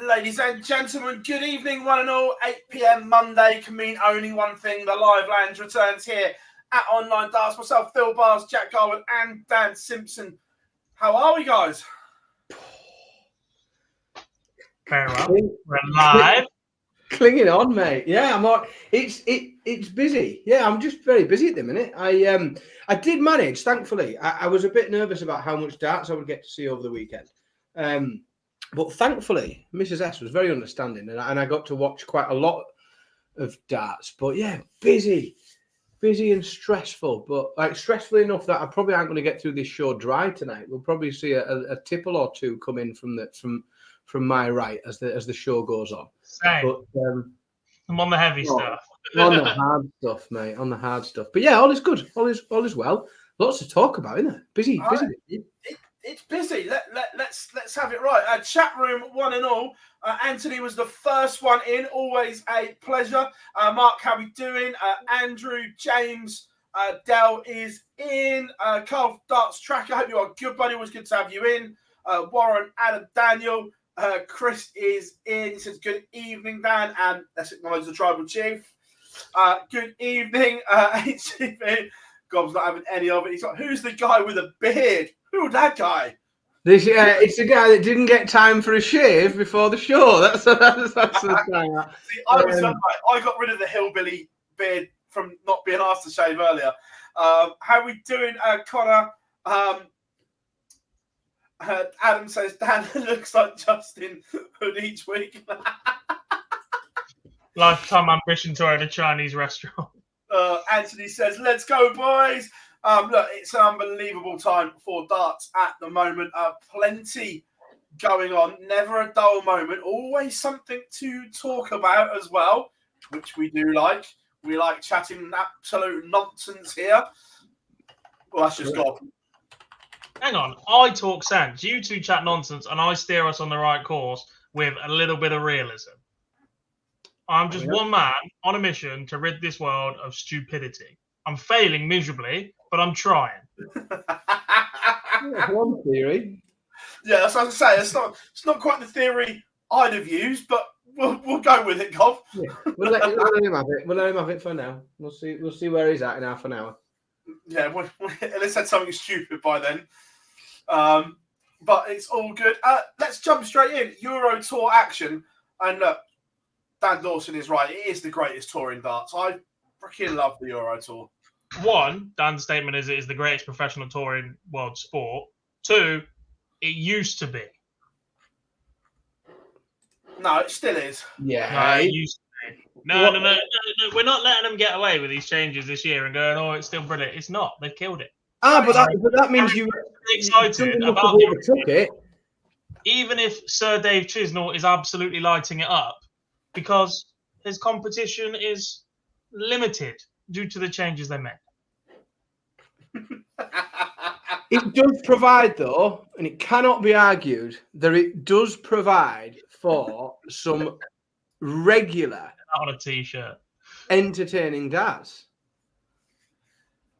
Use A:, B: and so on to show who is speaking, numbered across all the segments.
A: Ladies and gentlemen, good evening, one and all. 8 p.m. Monday can mean only one thing. The live lounge returns here at Online Darts. Myself, Phil Bars, Jack Garwood, and Dan Simpson. How are we, guys?
B: Very well. We're live.
C: Clinging on, mate. Yeah, I'm all, it's busy. Yeah, I'm just very busy at the minute. I did manage, thankfully. I was a bit nervous about how much darts I would get to see over the weekend. But thankfully, Mrs. S was very understanding, and I got to watch quite a lot of darts. But yeah, busy and stressful. But like stressful enough that I probably aren't going to get through this show dry tonight. We'll probably see a tipple or two come in from my right as the show goes on.
B: Same.
C: But
B: I'm on the heavy stuff.
C: On the hard stuff, mate. On the hard stuff. But yeah, all is good. All is well. Lots to talk about, isn't it? Busy.
A: It's busy. Let's have it right. Chat room, one and all. Anthony was the first one in. Always a pleasure. Mark, how we doing? Andrew, James, Dell is in. Carl Darts Tracker. I hope you are good, buddy. Always good to have you in. Warren, Adam, Daniel. Chris is in. He says, good evening, Dan. And let's acknowledge the tribal chief. Good evening, HCP. Gob's not having any of it. He's like, who's the guy with a beard? Who's that guy?
C: It's the guy that didn't get time for a shave before the show. That's the thing.
A: See, I got rid of the hillbilly beard from not being asked to shave earlier. How are we doing, Connor? Adam says, Dan looks like Justin Hood each week.
B: Lifetime ambition to own a Chinese restaurant.
A: Anthony says, let's go, boys. Look, it's an unbelievable time for darts at the moment. Plenty going on. Never a dull moment. Always something to talk about as well, which we do like. We like chatting absolute nonsense here. Well, that's just God.
B: Hang on. I talk sense. You two chat nonsense, and I steer us on the right course with a little bit of realism. I'm just one man on a mission to rid this world of stupidity. I'm failing miserably, but I'm trying.
C: One theory.
A: Yeah, that's what I was going to say. It's not quite the theory I'd have used, but we'll go with it, Gov.
C: Yeah. We'll let him have it. We'll let him have it for now. We'll see where he's at in half an hour. Yeah,
A: let's said something stupid by then. But it's all good. Let's jump straight in. Euro Tour action. And look, Dan Dawson is right. It is the greatest tour in darts. I freaking love the Euro Tour.
B: One, Dan's statement is it is the greatest professional tour in world sport. Two, it used to be.
A: No, it still is.
C: Yeah.
B: No, it used to be. No. We're not letting them get away with these changes this year and going, oh, it's still brilliant. It's not. They've killed it.
C: But that means you
B: excited about it. Even if Sir Dave Chisnall is absolutely lighting it up, because his competition is limited due to the changes they made.
C: It does provide, though, and it cannot be argued, that it does provide for some regular
B: on a t-shirt
C: entertaining darts.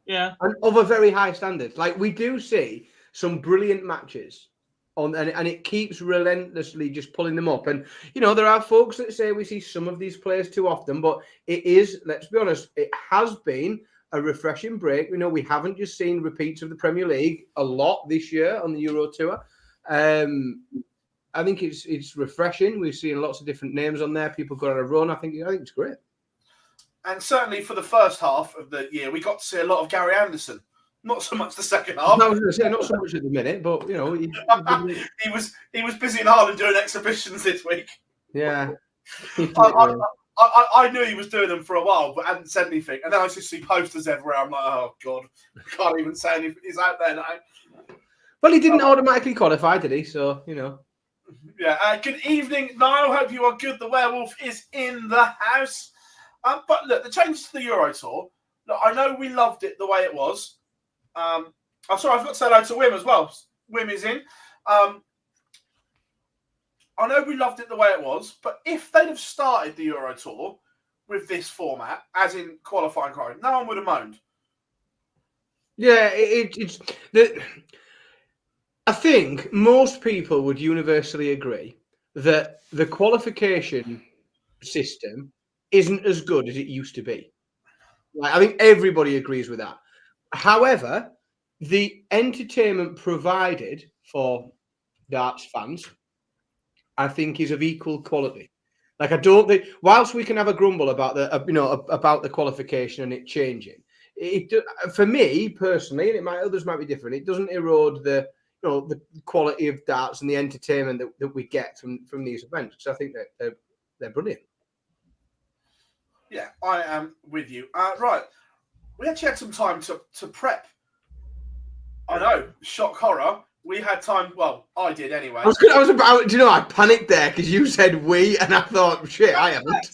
B: Yeah.
C: And of a very high standard. Like, we do see some brilliant matches on, and it keeps relentlessly just pulling them up. And, you know, there are folks that say we see some of these players too often, but it is, let's be honest, it has been a refreshing break. We know we haven't just seen repeats of the Premier League a lot this year on the Euro Tour. I think it's refreshing. We've seen lots of different names on there. People go on a run. I think it's great.
A: And certainly for the first half of the year, we got to see a lot of Gary Anderson. Not so much the second half.
C: No, I was going to say, not so much at the minute, but, you know.
A: He was busy in Ireland doing exhibitions this week.
C: Yeah.
A: I knew he was doing them for a while, but hadn't said anything. And then I just see posters everywhere. I'm like, oh, God. I can't even say anything. He's out there now.
C: Well, he didn't automatically qualify, did he? So, you know.
A: Yeah. Good evening, Niall. Hope you are good. The werewolf is in the house. But look, the changes to the Euro Tour. Look, I know we loved it the way it was. I'm sorry, I forgot to say hello to Wim as well. Wim is in. I know we loved it the way it was, but if they'd have started the Euro Tour with this format, as in qualifying crowd, no one would have moaned.
C: Yeah, I think most people would universally agree that the qualification system isn't as good as it used to be. Like, I think everybody agrees with that. However, the entertainment provided for darts fans, I think, is of equal quality. Like, I don't think, whilst we can have a grumble about the about the qualification and it changing, for me personally, and others might be different, it doesn't erode the the quality of darts and the entertainment that we get from these events. So I think that they're brilliant.
A: Yeah, I am with you. Right, we actually had some time to prep. I know, shock horror. We had time. Well, I did anyway.
C: I was about. Do you know? I panicked there because you said we, and I thought, shit, I haven't.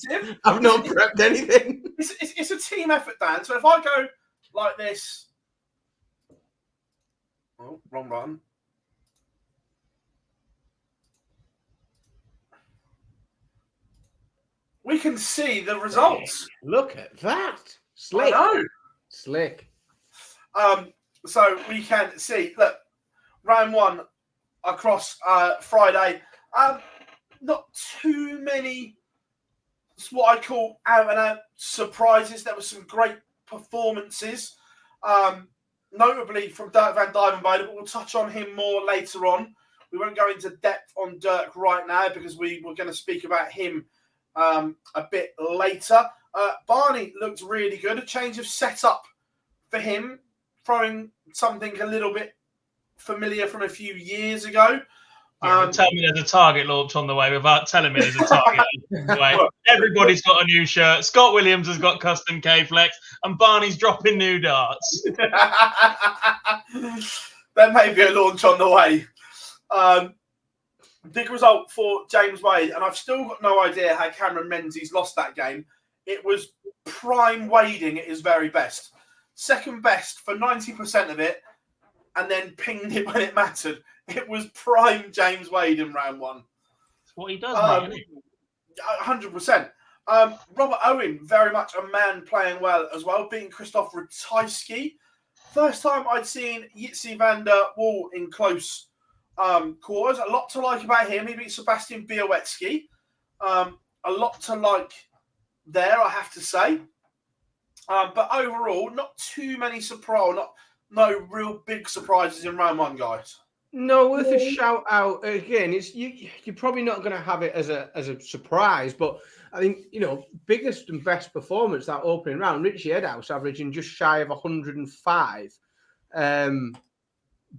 C: I've not prepped anything.
A: It's a team effort, Dan. So if I go like this, oh, wrong button. We can see the results.
C: Look at that. Slick.
A: I know.
C: Slick.
A: So we can see, look, round one across Friday. Not too many, what I call out-and-out surprises. There were some great performances, notably from Dirk van Dijvenbode, but we'll touch on him more later on. We won't go into depth on Dirk right now because we were going to speak about him a bit later. Barney looked really good. A change of setup for him, throwing something a little bit familiar from a few years ago.
B: Tell me there's a target launch on the way without telling me there's a target on the way. Everybody's got a new shirt. Scott Williams has got custom K-Flex, and Barney's dropping new darts.
A: There may be a launch on the way. Big result for James Wade, and I've still got no idea how Cameron Menzies lost that game. It was prime wading at his very best. Second best for 90% of it, and then pinged it when it mattered. It was prime James Wade in round one.
B: That's what he does, mate.
A: 100%. Robert Owen, very much a man playing well as well, beating Christoph Ratajski. First time I'd seen Jitsi van der Wal in close quarters. A lot to like about him. He beat Sebastian Białecki. A lot to like there, I have to say. But overall, not too many no real big surprises in round one, guys.
C: No, worth a shout out again. It's you're probably not going to have it as a surprise, but I think biggest and best performance that opening round. Richie Edhouse averaging just shy of 105,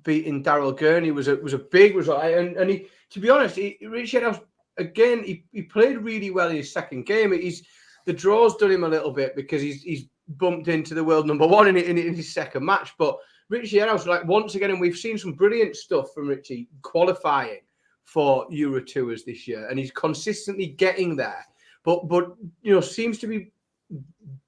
C: beating Daryl Gurney was a big result. And he, to be honest, Richie Edhouse again he played really well in his second game. The draw's done him a little bit because he's bumped into the world number one in his second match, but Richie Edhouse, like once again, and we've seen some brilliant stuff from Richie qualifying for Euro Tours this year, and he's consistently getting there. But seems to be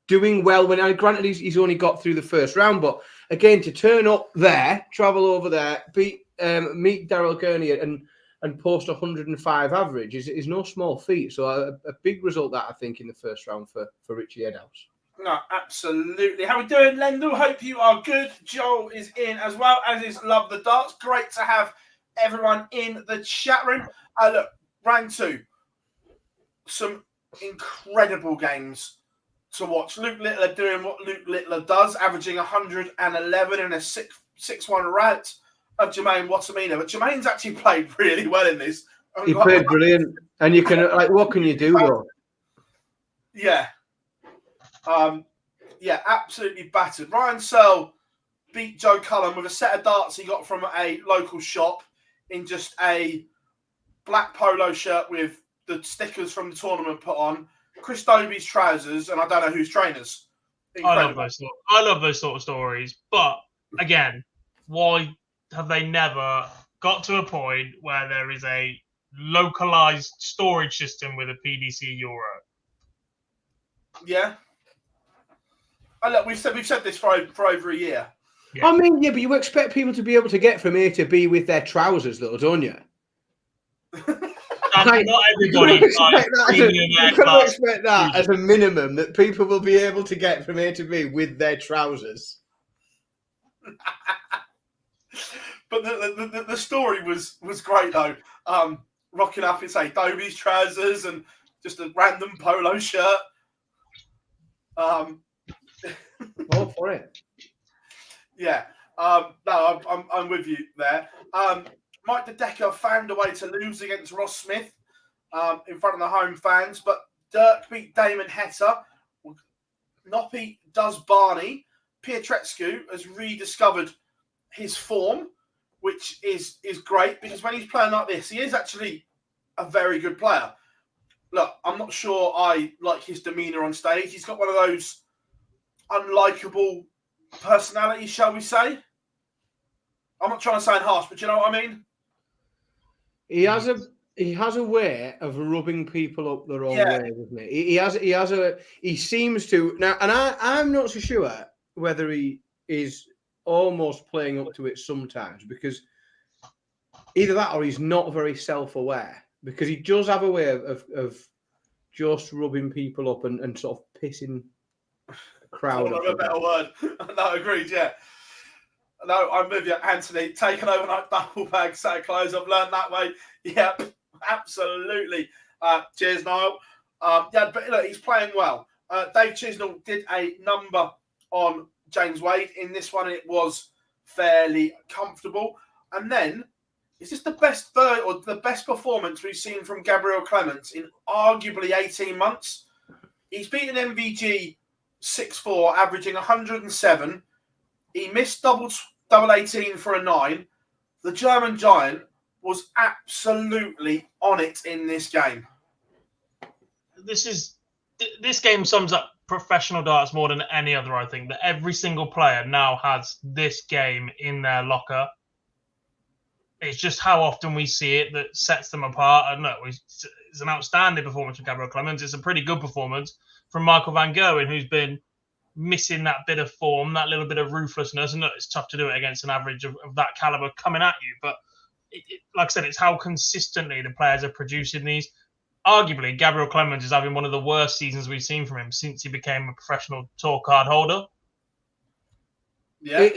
C: doing well. When granted he's only got through the first round, but again to turn up there, travel over there, meet Daryl Gurney and post 105 average is no small feat. So a big result that I think in the first round for Richie Edhouse.
A: No, absolutely. How we doing, Lendl? Hope you are good. Joel is in as well, as is Love the Darts. Great to have everyone in the chat room. Look, round two. Some incredible games to watch. Luke Littler doing what Luke Littler does, averaging 111 in a 6-1 rout of Jermaine Watamina. But Jermaine's actually played really well in this.
C: He played brilliant. And you can, what can you do, though?
A: Yeah. Absolutely battered. Ryan Searle beat Joe Cullen with a set of darts he got from a local shop in just a black polo shirt with the stickers from the tournament put on, Chris Dobey's trousers, and I don't know whose trainers. Incredible.
B: I love those sort of stories. But again, why have they never got to a point where there is a localized storage system with a PDC Euro?
A: Yeah. Look, we've said this for over a year.
C: Yeah. I mean, but you expect people to be able to get from A to B with their trousers, though, don't you?
B: Not everybody.
C: You can't expect that as a minimum, that people will be able to get from A to B with their trousers.
A: But the story was great, though. rocking up in, say, Dobey's trousers and just a random polo shirt.
C: All for it.
A: Yeah. No, I'm with you there. Mike the Decker found a way to lose against Ross Smith in front of the home fans, but Dirk beat Damon Hetta. Noppy does Barney. Pietretscu has rediscovered his form, which is great, because when he's playing like this, he is actually a very good player. Look, I'm not sure I like his demeanour on stage. He's got one of those unlikable personalities, shall we say. I'm not trying to sound harsh, but you know what I mean?
C: He has a way of rubbing people up the wrong way, doesn't he? He seems to now, and I'm not so sure whether he is almost playing up to it sometimes, because either that or he's not very self-aware, because he does have a way of just rubbing people up and sort of pissing the crowd off.
A: A better word. No, agreed, yeah. No, I'm with you, Anthony. Take an overnight double bag set of clothes. I've learned that way. Yep, absolutely. Cheers, Niall. Yeah, but look, he's playing well. Dave Chisnall did a number on James Wade in this one, and it was fairly comfortable. And then, is this the best or the best performance we've seen from Gabriel Clemens in arguably 18 months? He's beaten MVG 6-4, averaging 107. He missed double 18 for a 9. The German giant was absolutely on it in this game.
B: This game sums up professional darts more than any other, I think, that every single player now has this game in their locker. It's just how often we see it that sets them apart. I don't know, it's an outstanding performance from Gabriel Clemens. It's a pretty good performance from Michael van Gerwen, who's been missing that bit of form, that little bit of ruthlessness. And look, it's tough to do it against an average of that caliber coming at you. But like I said, it's how consistently the players are producing these. Arguably, Gabriel Clemens is having one of the worst seasons we've seen from him since he became a professional tour card holder.
A: Yeah.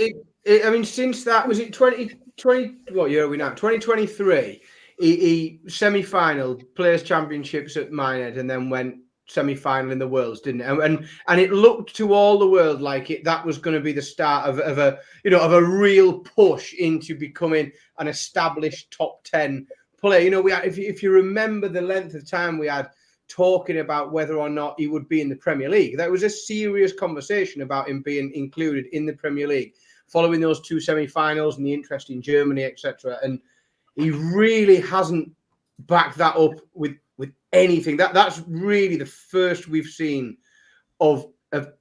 C: I mean, since that, was it 2020? What year are we now? 2023. He semi-final, Players' Championships at Minehead, and then went semi-final in the Worlds, didn't it? And it looked to all the world like that was going to be the start of a real push into becoming an established top 10 player. You know, we had, if you remember the length of time we had talking about whether or not he would be in the Premier League, that was a serious conversation about him being included in the Premier League following those 2 semi-finals and the interest in Germany, etc. And he really hasn't backed that up with anything. That's really the first we've seen of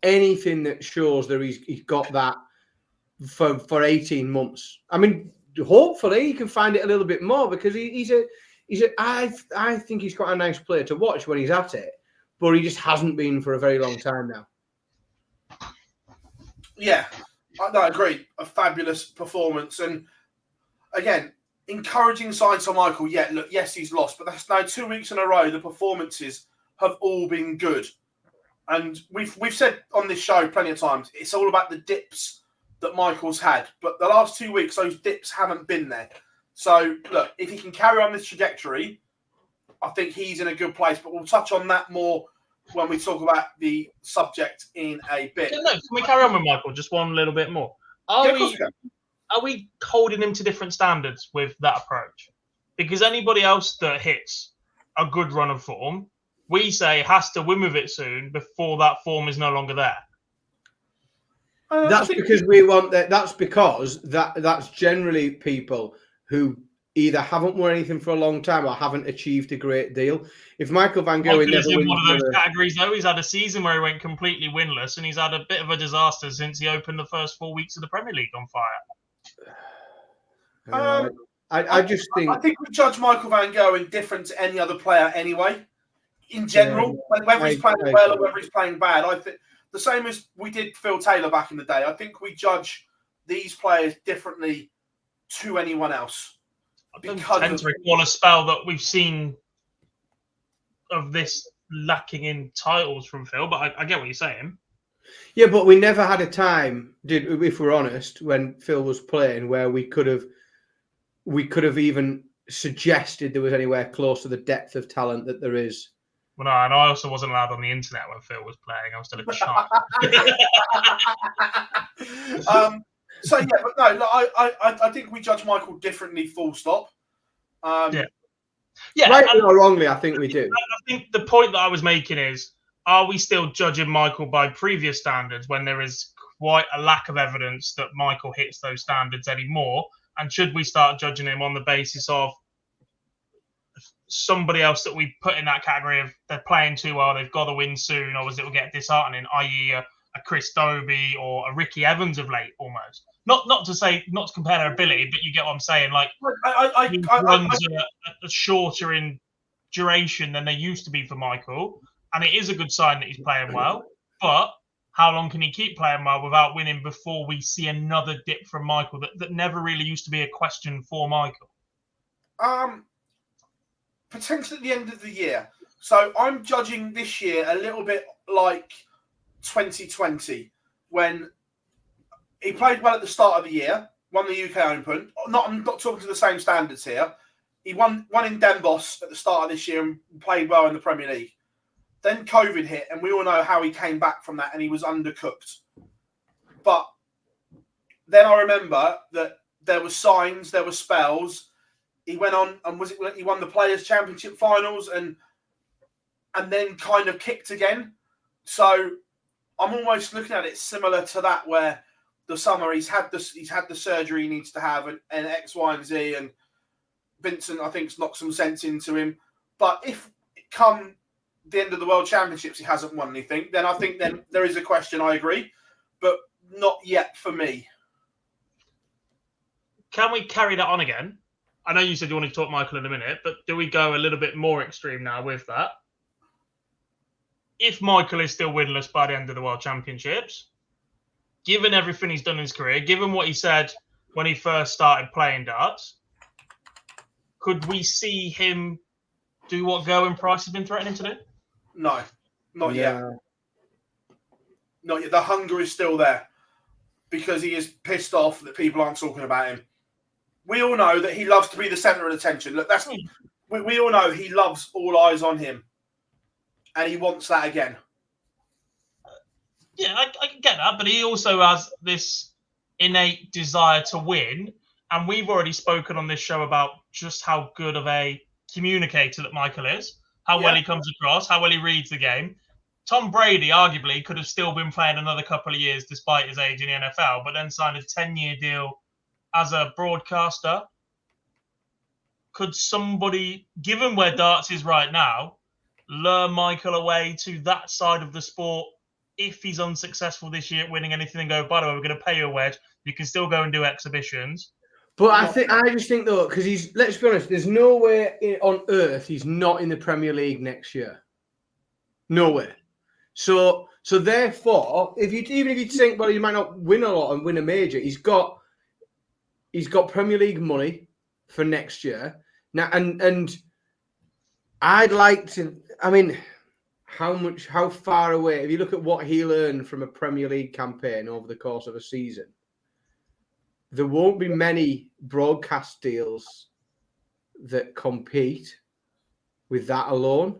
C: anything that shows that he's got that for 18 months. I mean, hopefully he can find it a little bit more, because I think he's quite a nice player to watch when he's at it, but he just hasn't been for a very long time now.
A: Yeah, I agree. A fabulous performance. And again, encouraging signs for Michael. Yeah, look, yes, he's lost, but that's now 2 weeks in a row. The performances have all been good. And we've said on this show plenty of times, it's all about the dips that Michael's had. But the last 2 weeks, those dips haven't been there. So, look, if he can carry on this trajectory, I think he's in a good place. But we'll touch on that more when we talk about the subject in a bit.
B: Yeah, no, can we carry on with Michael just one little bit more? Are we holding him to different standards with that approach? Because anybody else that hits a good run of form, we say has to win with it soon before that form is no longer there.
C: That's because we want that. That's because that's generally people who either haven't won anything for a long time or haven't achieved a great deal. If Michael van Gerwen
B: is in one of those categories, though, he's had a season where he went completely winless, and he's had a bit of a disaster since he opened the first 4 weeks of the Premier League on fire.
C: I just think
A: we judge Michael van Gerwen different to any other player anyway. In general, whether he's playing well or whether he's playing bad, I think the same as we did Phil Taylor back in the day. I think we judge these players differently to anyone else.
B: I tend to recall a spell that we've seen of this lacking in titles from Phil, but I get what you're saying.
C: Yeah, but we never had a time, if we're honest, when Phil was playing where we could have even suggested there was anywhere close to the depth of talent that there is.
B: Well, no, and I also wasn't allowed on the internet when Phil was playing. I was still a child.
A: So yeah, but no, look, I think we judge Michael differently. Full stop.
B: Yeah,
C: rightly or wrongly, I think we do.
B: I think the point that I was making is: are we still judging Michael by previous standards when there is quite a lack of evidence that Michael hits those standards anymore? And should we start judging him on the basis of somebody else that we put in that category of they're playing too well, they've got to win soon, or was it will get disheartening, i.e. a Chris Dobey or a Ricky Evans of late almost? Not to compare their ability, but you get what I'm saying. Like, runs are shorter in duration than they used to be for Michael, and it is a good sign that he's playing well. But how long can he keep playing well without winning before we see another dip from Michael that never really used to be a question for Michael?
A: Potentially at the end of the year. So I'm judging this year a little bit like 2020 when he played well at the start of the year, won the UK Open. I'm not talking to the same standards here. He won in Den Bosch at the start of this year and played well in the Premier League. Then COVID hit, and we all know how he came back from that, and he was undercooked. But then I remember that there were signs, there were spells. He went on and he won the Players' Championship finals and then kind of kicked again. So I'm almost looking at it similar to that, where the summer he's had the surgery he needs to have and X, Y, and Z, and Vincent I think's knocked some sense into him. But if come the end of the World Championships he hasn't won anything, then I think then there is a question. I agree, but not yet for me.
B: Can we carry that on again? I know you said you wanted to talk Michael in a minute, but do we go a little bit more extreme now with that? If Michael is still winless by the end of the World Championships, given everything he's done in his career, given what he said when he first started playing darts, could we see him do what Go and Price has been threatening to do?
A: No, not yet. Not yet. The hunger is still there because he is pissed off that people aren't talking about him. We all know that he loves to be the centre of attention. Look, we all know he loves all eyes on him, and he wants that again.
B: Yeah, I get that, but he also has this innate desire to win, and we've already spoken on this show about just how good of a communicator that Michael is, how well he comes across, how well he reads the game. Tom Brady arguably could have still been playing another couple of years despite his age in the NFL, but then signed a 10-year deal as a broadcaster. Could somebody, given where darts is right now, lure Michael away to that side of the sport if he's unsuccessful this year at winning anything and go, by the way, we're going to pay you a wedge. You can still go and do exhibitions.
C: But I just think though, because let's be honest, there's nowhere on earth he's not in the Premier League next year. Nowhere. So therefore, even if you think, well, he might not win a lot and win a major, he's got Premier League money for next year now, and I'd like to. I mean, how far away? If you look at what he'll earn from a Premier League campaign over the course of a season, there won't be many broadcast deals that compete with that alone.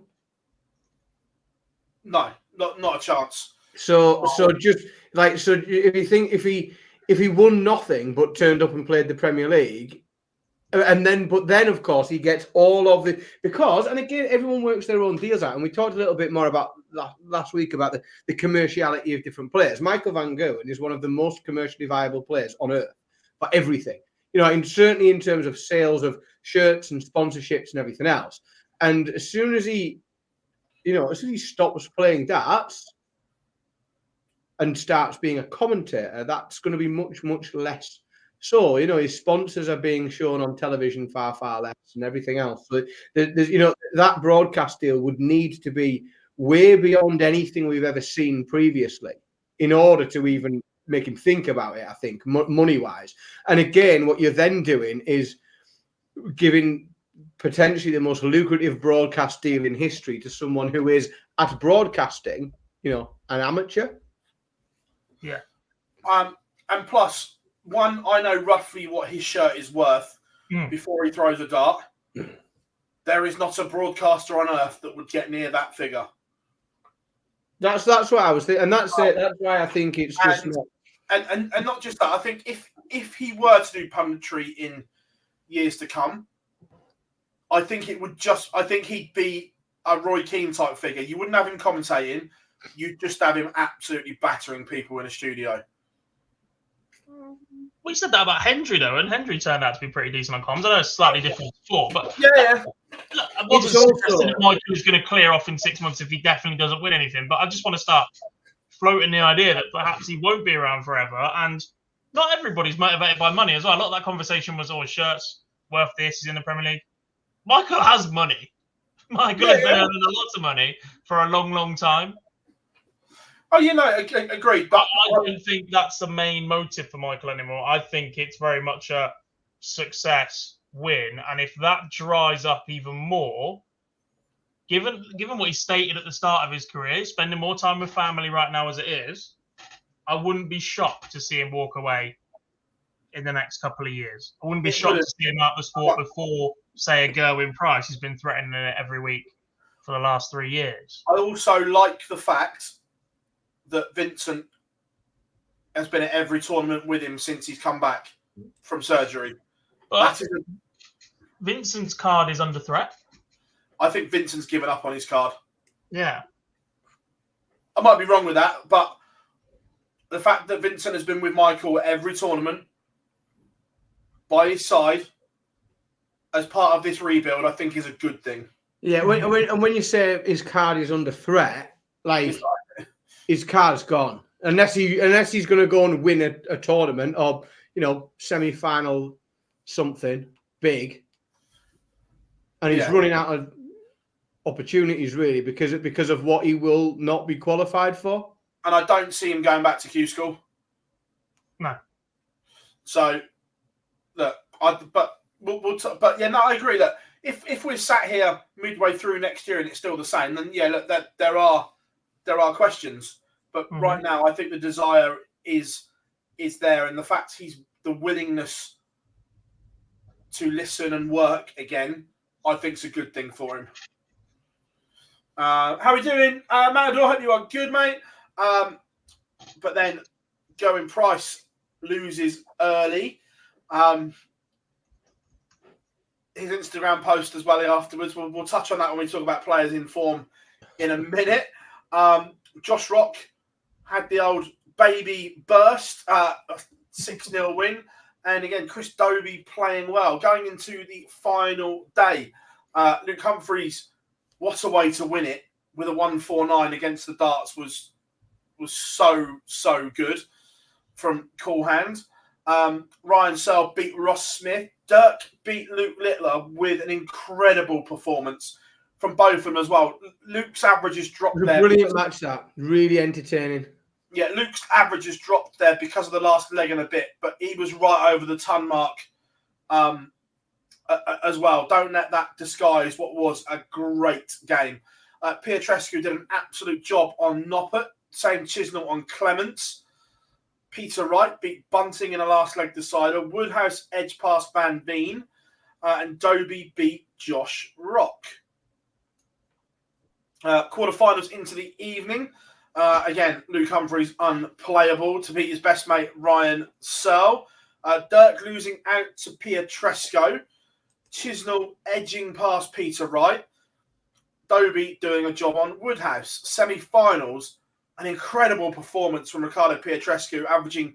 A: No, not a chance.
C: So if you think if he won nothing but turned up and played the Premier League, but then of course he gets all of and again everyone works their own deals out, and we talked a little bit more about last week about the commerciality of different players. Michael van Gerwen is one of the most commercially viable players on earth for everything, certainly in terms of sales of shirts and sponsorships and everything else. And as soon as he stops playing darts and starts being a commentator, that's going to be much, much less. So, his sponsors are being shown on television far, far less and everything else. So, that broadcast deal would need to be way beyond anything we've ever seen previously in order to even make him think about it, I think, money-wise. And again, what you're then doing is giving potentially the most lucrative broadcast deal in history to someone who is at broadcasting, an amateur.
B: Yeah.
A: And plus, one, I know roughly what his shirt is worth before he throws a dart. there is not a broadcaster on earth that would get near that figure.
C: That's what I was thinking, and that's it. That's why I think it's just not.
A: And not just that. I think if he were to do punditry in years to come, I think he'd be a Roy Keane type figure. You wouldn't have him commentating. You'd just have him absolutely battering people in a studio.
B: We said that about Hendry, though, and Hendry turned out to be pretty decent on comms. I know it's slightly different before, but
A: yeah.
B: Look, I wasn't suggesting that Michael is going to clear off in 6 months if he definitely doesn't win anything, but I just want to start floating the idea that perhaps he won't be around forever, and not everybody's motivated by money as well. A lot of that conversation was always shirts worth this, he's in the Premier League. Michael has money. Michael has been earning a lot of money for a long, long time.
A: Oh, agreed. But
B: I don't think that's the main motive for Michael anymore. I think it's very much a success win. And if that dries up even more, given what he stated at the start of his career, spending more time with family right now as it is, I wouldn't be shocked to see him walk away in the next couple of years. I wouldn't be shocked to see him out the sport before, say, a Gerwin Price who's been threatening it every week for the last 3 years.
A: I also like the fact that Vincent has been at every tournament with him since he's come back from surgery.
B: But Vincent's card is under threat.
A: I think Vincent's given up on his card.
B: Yeah.
A: I might be wrong with that, but the fact that Vincent has been with Michael at every tournament by his side as part of this rebuild, I think is a good thing.
C: Yeah, when you say his card is under threat, like his card's gone. Unless he's going to go and win a tournament or, semi-final something big. And he's running out of opportunities, really, because of what he will not be qualified for.
A: And I don't see him going back to Q School.
B: No.
A: So, look, I agree that if we're sat here midway through next year and it's still the same, then look, that there are questions. But right now, I think the desire is there, and the fact the willingness to listen and work again, I think is a good thing for him. How are we doing, Matador? Hope you are good, mate. But then Gerwin Price loses early. His Instagram post as well afterwards. We'll touch on that when we talk about players in form in a minute. Josh Rock had the old baby burst, a 6-0 win. And again, Chris Dobey playing well. Going into the final day, Luke Humphries, what a way to win it with a 149 against the darts was so good from cool hand. Ryan Searle beat Ross Smith. Dirk beat Luke Littler with an incredible performance from both of them as well. Luke's averages dropped there.
C: Brilliant match, that. Really entertaining.
A: Yeah, Luke's averages dropped there because of the last leg and a bit, but he was right over the ton mark as well. Don't let that disguise what was a great game. Pietrrescu did an absolute job on Noppert. Same Chisnall on Clemens. Peter Wright beat Bunting in a last leg decider. Woodhouse edged past Van Veen. And Dobey beat Josh Rock. Quarterfinals into the evening. Again, Luke Humphries unplayable to beat his best mate Ryan Searle. Dirk losing out to Pietrrescu. Chisnall edging past Peter Wright. Dobey doing a job on Woodhouse. Semi-finals, an incredible performance from Ricardo Pietrrescu, averaging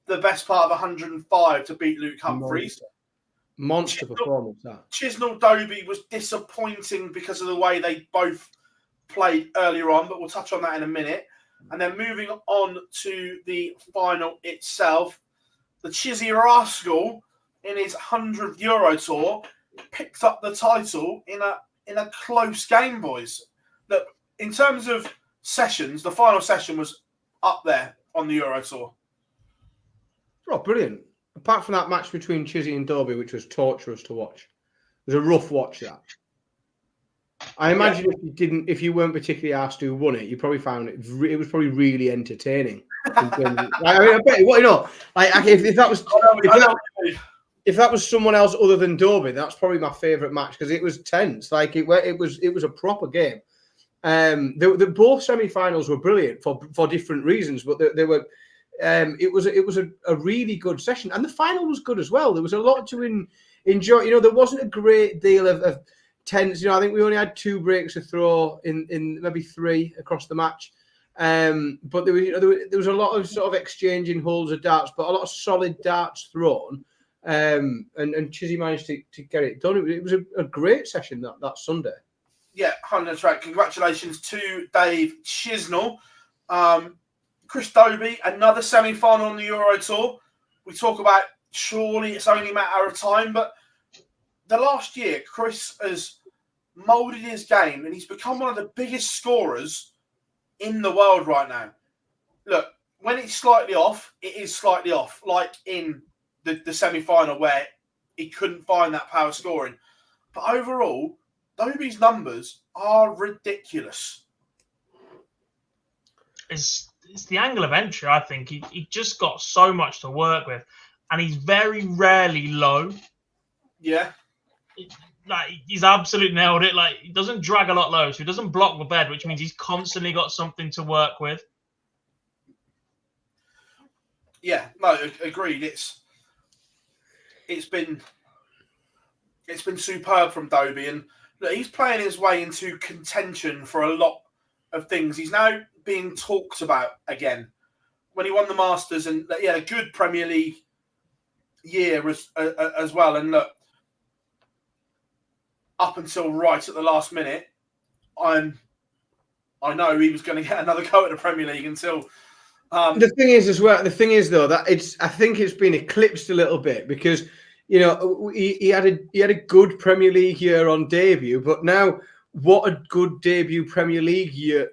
A: the best part of 105 to beat Luke Humphries.
C: Monster performance, that.
A: Chisnall Dobey was disappointing because of the way they both played earlier on, but we'll touch on that in a minute. And then moving on to the final itself, the Chizzy Rascal in his 100th Euro Tour picked up the title in a close game, boys. Look, in terms of sessions, the final session was up there on the Euro Tour.
C: Oh, brilliant. Apart from that match between Chizzy and Dobey, which was torturous to watch. It was a rough watch, that. I imagine if you weren't particularly asked who won it, you probably found it was probably really entertaining. I bet if if that was someone else other than Dobey, that's probably my favourite match because it was tense. Like it was a proper game. Both semi-finals were brilliant for different reasons, but they were. It was a really good session, and the final was good as well. There was a lot to enjoy. You know, there wasn't a great deal of tense. You know, I think we only had 2 breaks to throw in maybe 3 across the match. But there was a lot of sort of exchanging holes of darts, but a lot of solid darts thrown. And Chizzy managed to get it done. It was a great session that Sunday.
A: Yeah, 100 track. Congratulations to Dave Chisnall. Chris Dobey, another semi-final on the Euro Tour. We talk about surely it's only a matter of time, but the last year, Chris has moulded his game and he's become one of the biggest scorers in the world right now. Look, when it's slightly off, it is slightly off, like in the semi-final where he couldn't find that power scoring. But overall, Dobey's numbers are ridiculous.
B: It's the angle of entry, I think. He just got so much to work with, and he's very rarely low.
A: Yeah.
B: Like, he's absolutely nailed it. Like, he doesn't drag a lot low, so he doesn't block the bed, which means he's constantly got something to work with.
A: Yeah, no, agreed. It's been superb from Dobey, and look, he's playing his way into contention for a lot of things. He's now being talked about again. When he won the Masters, and he had a good Premier League year as well. And look, up until right at the last minute, I know he was going to get another go at the Premier League until.
C: The thing is though, that I think it's been eclipsed a little bit because, you know, he had a good Premier League year on debut, but now what a good debut Premier League year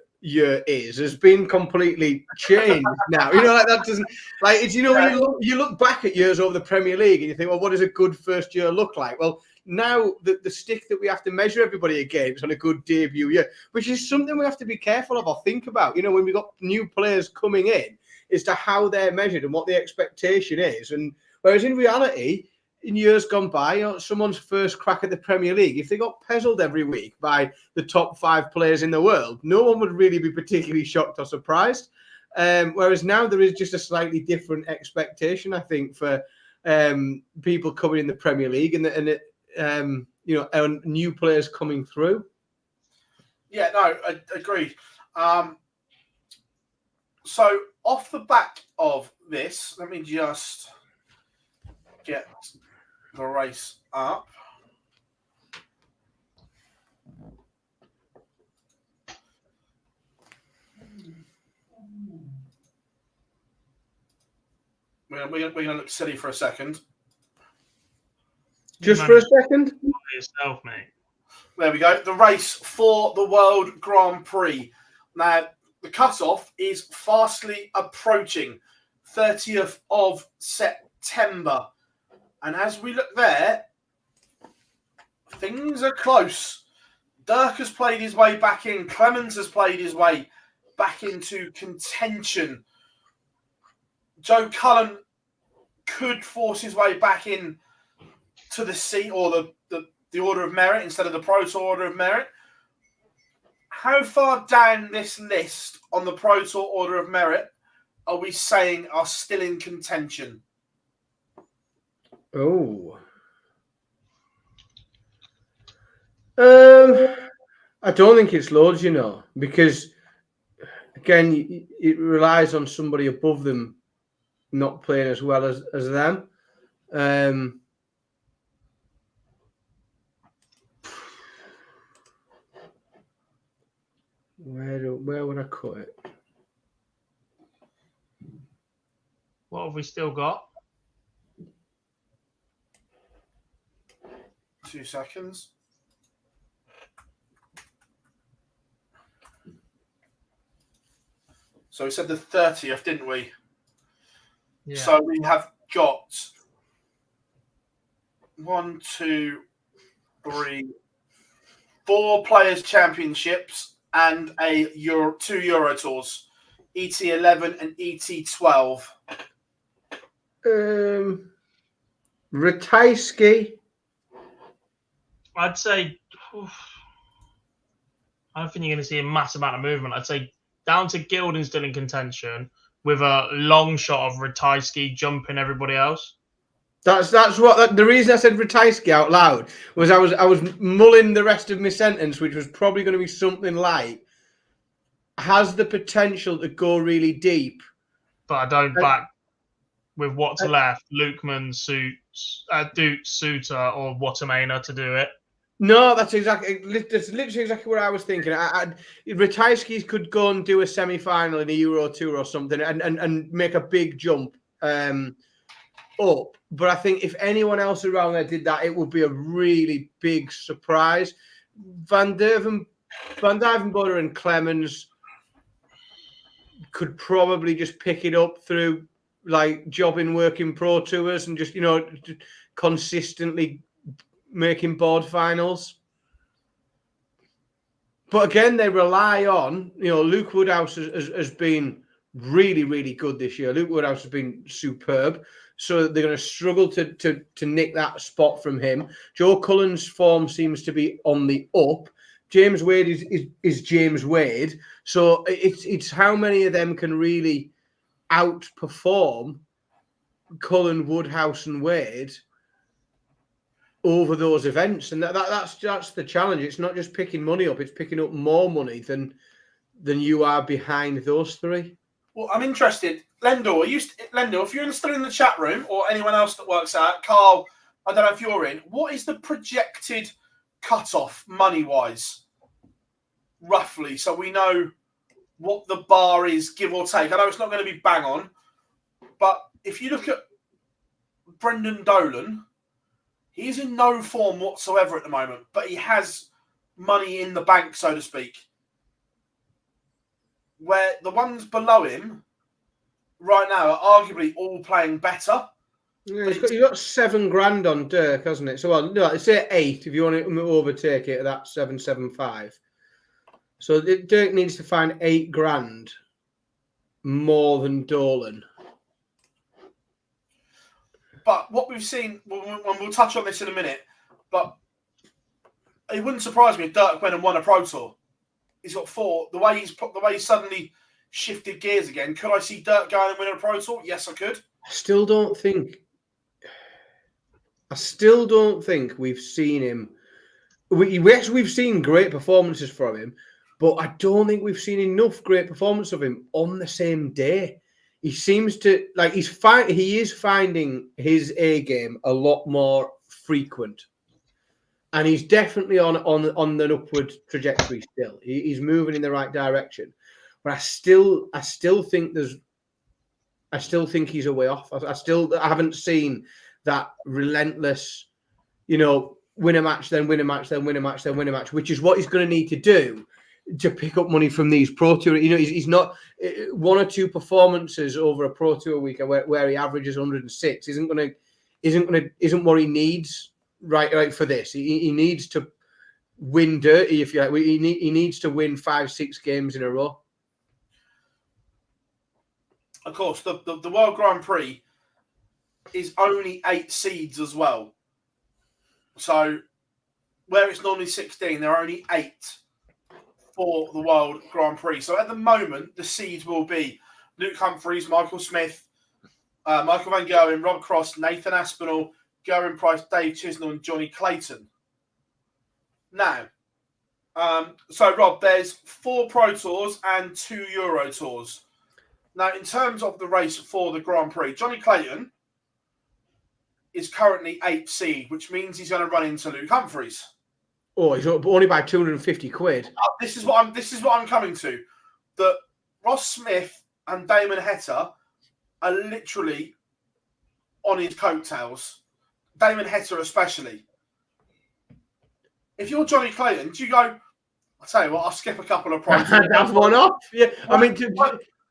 C: has been completely changed now. You know, like that doesn't like it's, you know, when you look back at years over the Premier League and you think, well, what does a good first year look like? Well, now the stick that we have to measure everybody against on a good debut year, which is something we have to be careful of or think about, you know, when we've got new players coming in, as to how they're measured and what the expectation is. And whereas in reality, in years gone by, you know, someone's first crack at the Premier League, if they got pezzled every week by the top 5 players in the world, no one would really be particularly shocked or surprised. Whereas now there is just a slightly different expectation, I think, for people coming in the Premier League and you know, and new players coming through.
A: Yeah, no, I agreed. So off the back of this, let me just get the race up. We're going to look silly for a second.
C: Just for a second?
B: Yourself, mate.
A: There we go. The race for the World Grand Prix. Now, the cut-off is fastly approaching, 30th of September. And as we look there, things are close. Dirk has played his way back in. Clemens has played his way back into contention. Joe Cullen could force his way back in to the seat or the Order of Merit instead of the Pro Tour Order of Merit. How far down this list on the Pro Tour Order of Merit are we saying are still in contention?
C: Oh. I don't think it's loads, you know, because again, it relies on somebody above them not playing as well as them. Where would I cut it?
B: What have we still got?
A: 2 seconds. So we said the 30th, didn't we?
B: Yeah.
A: So we have got 1, 2, 3, 4 Players' Championships and two Euro Tours, ET11 and ET12.
C: Ratajski.
B: I'd say, I don't think you're going to see a massive amount of movement. I'd say down to Gilden's still in contention with a long shot of Ratajski jumping everybody else.
C: That's what the reason I said Ratajski out loud was I was mulling the rest of my sentence, which was probably going to be something like has the potential to go really deep.
B: But I don't back with what's left, Lukeman, Dutes, Sousa, or Watermainer to do it.
C: No, that's literally exactly what I was thinking. Ratajski could go and do a semi-final in a Euro Tour or something and make a big jump up. But I think if anyone else around there did that, it would be a really big surprise. Van Duijvenbode and Clemens could probably just pick it up through like jobbing work in Pro Tours and just, consistently making board finals. But again, they rely on, Luke Woodhouse has been really, really good this year. Luke Woodhouse has been superb. So they're going to struggle to nick that spot from him. Joe Cullen's form seems to be on the up. James Wade is James Wade. So it's how many of them can really outperform Cullen, Woodhouse, and Wade over those events, and that's the challenge. It's not just picking money up; it's picking up more money than you are behind those three.
A: Well, I'm interested, Lendor. If you're still in the chat room or anyone else that works out, Carl, I don't know if you're in. What is the projected cutoff money-wise, roughly, so we know what the bar is, give or take? I know it's not going to be bang on, but if you look at Brendan Dolan, he's in no form whatsoever at the moment, but he has money in the bank, so to speak. Where the ones below him right now are arguably all playing better.
C: Yeah, you've got $7,000 on Dirk, hasn't it? So, well, no, let's say 8 if you want to overtake it at that 775. So Dirk needs to find $8,000 more than Dolan.
A: But what we've seen, we'll touch on this in a minute, but it wouldn't surprise me if Dirk went and won a Pro Tour. He's got 4. The way he's suddenly shifted gears again, could I see Dirk going and winning a Pro Tour? Yes, I could.
C: I still don't think we've seen him. We've seen great performances from him, but I don't think we've seen enough great performance of him on the same day. He seems to he is finding his A game a lot more frequent, and he's definitely on an upward trajectory. Still, he's moving in the right direction, but I still think he's a way off. I haven't seen that relentless, win a match, then win a match, then win a match, then win a match, which is what he's going to need to do to pick up money from these Pro Tour. He's not 1 or 2 performances over a Pro Tour week where he averages 106 isn't what he needs right for this. He needs to win dirty, if you like. He needs to win 5-6 games in a row.
A: Of course, the World Grand Prix is only 8 seeds as well. So where it's normally 16, there are only 8 for the World Grand Prix. So at the moment, the seeds will be Luke Humphries, Michael Smith, Michael Van Gerwen, Rob Cross, Nathan Aspinall, Gerwyn Price, Dave Chisnall, and Johnny Clayton. Now, so Rob, there's 4 Pro Tours and 2 Euro Tours. Now, in terms of the race for the Grand Prix, Johnny Clayton is currently 8th seed, which means he's going to run into Luke Humphries.
C: Oh, he's only by 250 quid.
A: This is what I'm coming to. That Ross Smith and Damon Heta are literally on his coattails. Damon Heta especially. If you're Johnny Clayton, do you go, I'll tell you what, I'll skip a couple of Pro Tours.
C: That's one off. Yeah,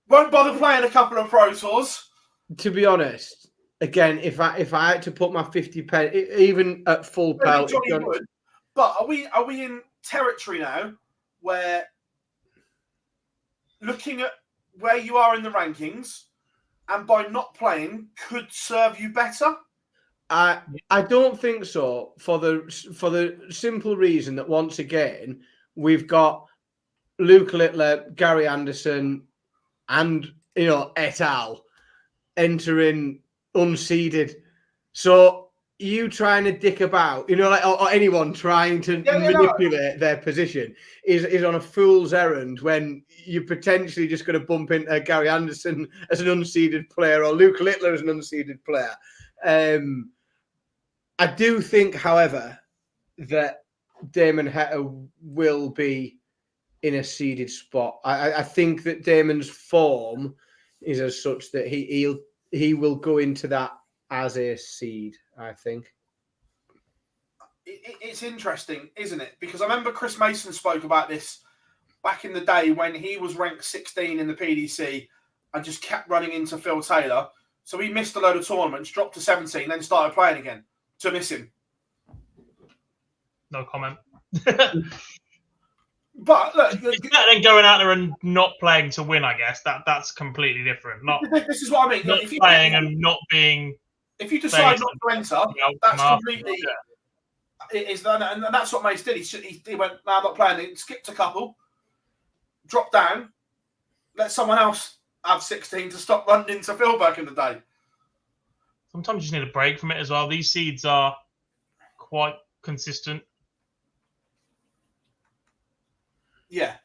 A: Won't bother playing a couple of Pro Tours.
C: To be honest, again, if I had to put my 50 pen, even at full pelt,
A: but are we in territory now where looking at where you are in the rankings and by not playing could serve you better?
C: I don't think so for the simple reason that once again we've got Luke Littler, Gary Anderson, and et al. Entering unseeded. So you trying to dick about, or anyone trying to manipulate their position is on a fool's errand when you're potentially just going to bump into Gary Anderson as an unseeded player or Luke Littler as an unseeded player. I do think, however, that Damon Heta will be in a seeded spot. I think that Damon's form is as such that he will go into that as a seed, I think.
A: It's interesting, isn't it? Because I remember Chris Mason spoke about this back in the day when he was ranked 16 in the PDC and just kept running into Phil Taylor. So he missed a load of tournaments, dropped to 17, then started playing again to miss him.
B: No comment.
A: But look,
B: then going out there and not playing to win, I guess that's completely different.
A: This is what I mean.
B: Not
A: If you
B: playing and not being.
A: If you decide not to enter, that's completely. It is, and that's what Mace did. He went, "No, I'm not playing." He skipped a couple, dropped down, let someone else have 16 to stop running into Phil back in the day.
B: Sometimes you just need a break from it as well. These seeds are quite consistent.
A: Yeah,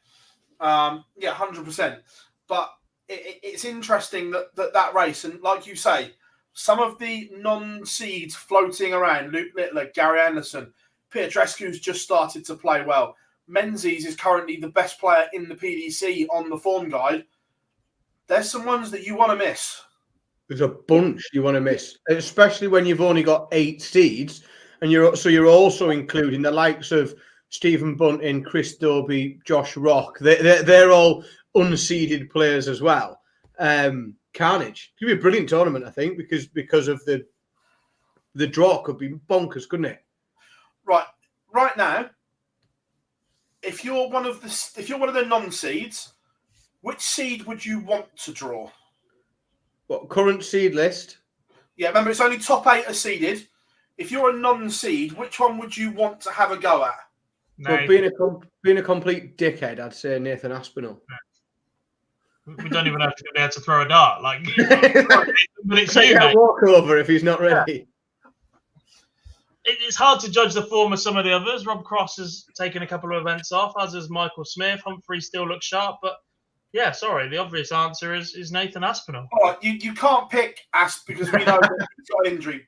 A: 100%. But it's interesting that race, and like you say, some of the non-seeds floating around, Luke Littler, Gary Anderson, Pietrascu's just started to play well. Menzies is currently the best player in the PDC on the form guide. There's some ones that you want to miss.
C: There's a bunch you want to miss, especially when you've only got 8 seeds, and you're also including the likes of Stephen Bunting, Chris Dobey, Josh Rock. They're all unseeded players as well. Carnage. It could be a brilliant tournament, I think, because of the draw could be bonkers, couldn't it?
A: Right now, if you're one of the non-seeds, which seed would you want to draw?
C: What current seed list?
A: Yeah, remember it's only top 8 are seeded. If you're a non-seed, which one would you want to have a go at?
C: Well, being a complete dickhead, I'd say Nathan Aspinall.
B: We don't even have to be able to throw a dart. Like, but it's you, mate.
C: Walk over if he's not ready.
B: It's hard to judge the form of some of the others. Rob Cross has taken a couple of events off, as has Michael Smith. Humphrey still looks sharp, but yeah, sorry. The obvious answer is Nathan Aspinall.
A: Oh, you can't pick Asp because we know that he's got injury.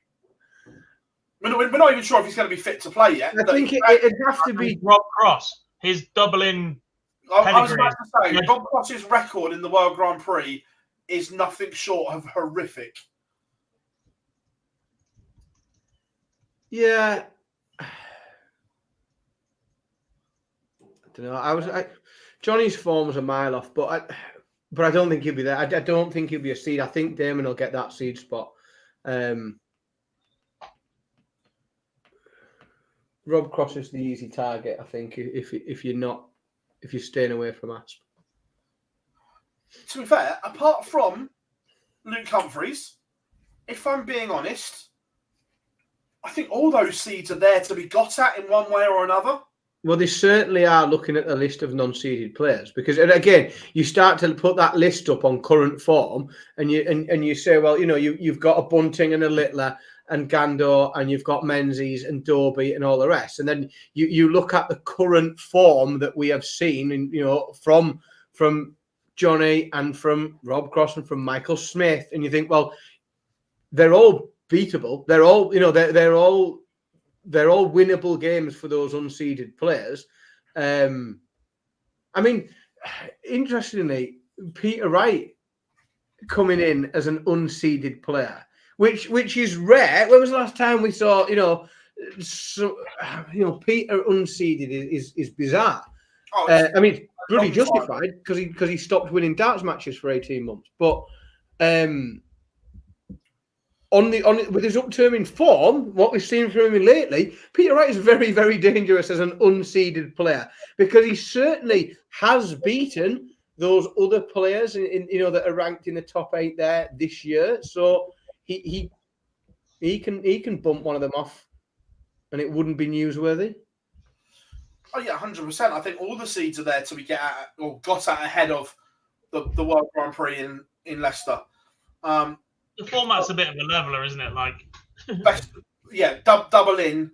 A: We're not even sure if he's going to be fit to play yet.
C: I think it'd have to be
B: Rob Cross. His doubling.
A: I was about to say, Rob Cross's record in the World Grand Prix is nothing short of horrific.
C: Yeah. I don't know. Johnny's form was a mile off, but I don't think he'll be there. I don't think he'll be a seed. I think Damon will get that seed spot. Rob Cross is the easy target, I think, if you're staying away from Asp.
A: To be fair, apart from Luke Humphreys, if I'm being honest, I think all those seeds are there to be got at in one way or another.
C: Well, they certainly are looking at the list of non-seeded players because, and again, you start to put that list up on current form, and you say, well, you've got a Bunting and a Littler and Gando, and you've got Menzies and Dobey and all the rest, and then you look at the current form that we have seen, and from Johnny and from Rob Cross and from Michael Smith, and you think, well, they're all beatable. They're all, they're all winnable games for those unseeded players. I mean, interestingly, Peter Wright coming in as an unseeded player, which is rare. When was the last time we saw, Peter unseeded is bizarre. I mean, really justified because he stopped winning darts matches for 18 months. But with his upturning form, what we've seen from him lately, Peter Wright is very, very dangerous as an unseeded player because he certainly has beaten those other players that are ranked in the top 8 there this year. So he He can bump one of them off, and it wouldn't be newsworthy.
A: Oh yeah, 100%. I think all the seeds are there to be got at ahead of the World Grand Prix in Leicester.
B: The format's a bit of a leveler, isn't it? Like,
A: double in,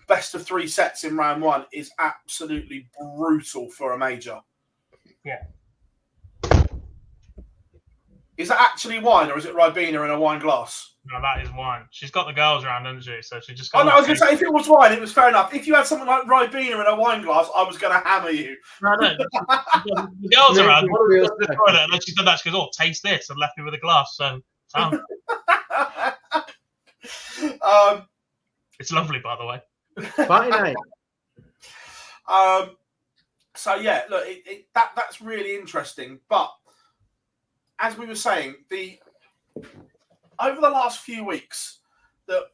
A: best of 3 sets in round 1 is absolutely brutal for a major.
B: Yeah.
A: Is that actually wine, or is it Ribena in a wine glass?
B: No, that is wine. She's got the girls around, hasn't she? So she just.
A: Oh no, I was going to say, if it was wine, it was fair enough. If you had something like Ribena in a wine glass, I was going to hammer you.
B: No. The girls around. And then she said that, she goes, "Oh, taste this," and left me with a glass. So. It's lovely, by the way.
C: Party night.
A: So yeah, look, that's really interesting. But as we were saying, over the last few weeks, the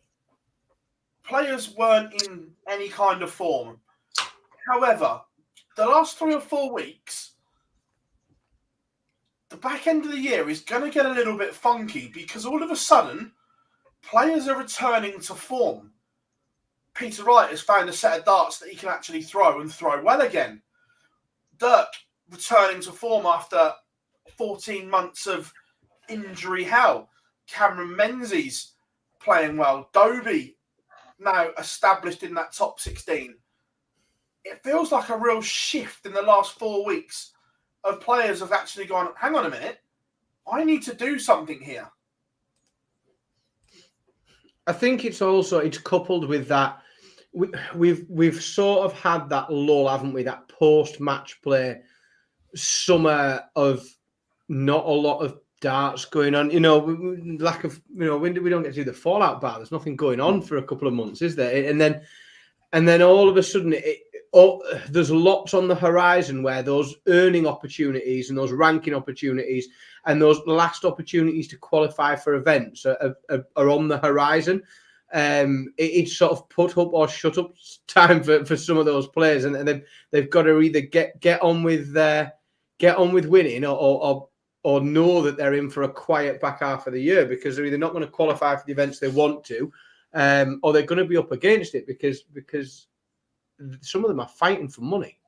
A: players weren't in any kind of form. However, the last 3 or 4 weeks, the back end of the year is going to get a little bit funky because all of a sudden, players are returning to form. Peter Wright has found a set of darts that he can actually throw and throw well again. Dirk returning to form after 14 months of injury hell. Cameron Menzies playing well. Dobey now established in that top 16. It feels like a real shift in the last 4 weeks of players have actually gone, hang on a minute, I need to do something here.
C: I think it's coupled with that. We've sort of had that lull, haven't we? That post-match play summer of not a lot of darts going on. Lack of, we don't get to do the Fallout bar. There's nothing going on for a couple of months, is there? And then all of a sudden, there's lots on the horizon where those earning opportunities and those ranking opportunities and those last opportunities to qualify for events are on the horizon. It's sort of put up or shut up time for some of those players, and they've got to either get on with winning or know that they're in for a quiet back half of the year because they're either not going to qualify for the events they want to, or they're going to be up against it because some of them are fighting for money,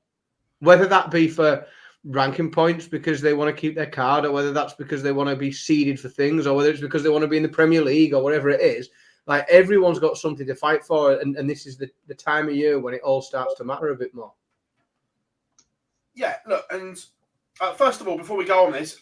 C: whether that be for ranking points because they want to keep their card, or whether that's because they want to be seeded for things, or whether it's because they want to be in the Premier League or whatever it is. Like, everyone's got something to fight for, and this is the time of year when it all starts to matter a bit more.
A: Yeah, look, and first of all, before we go on this,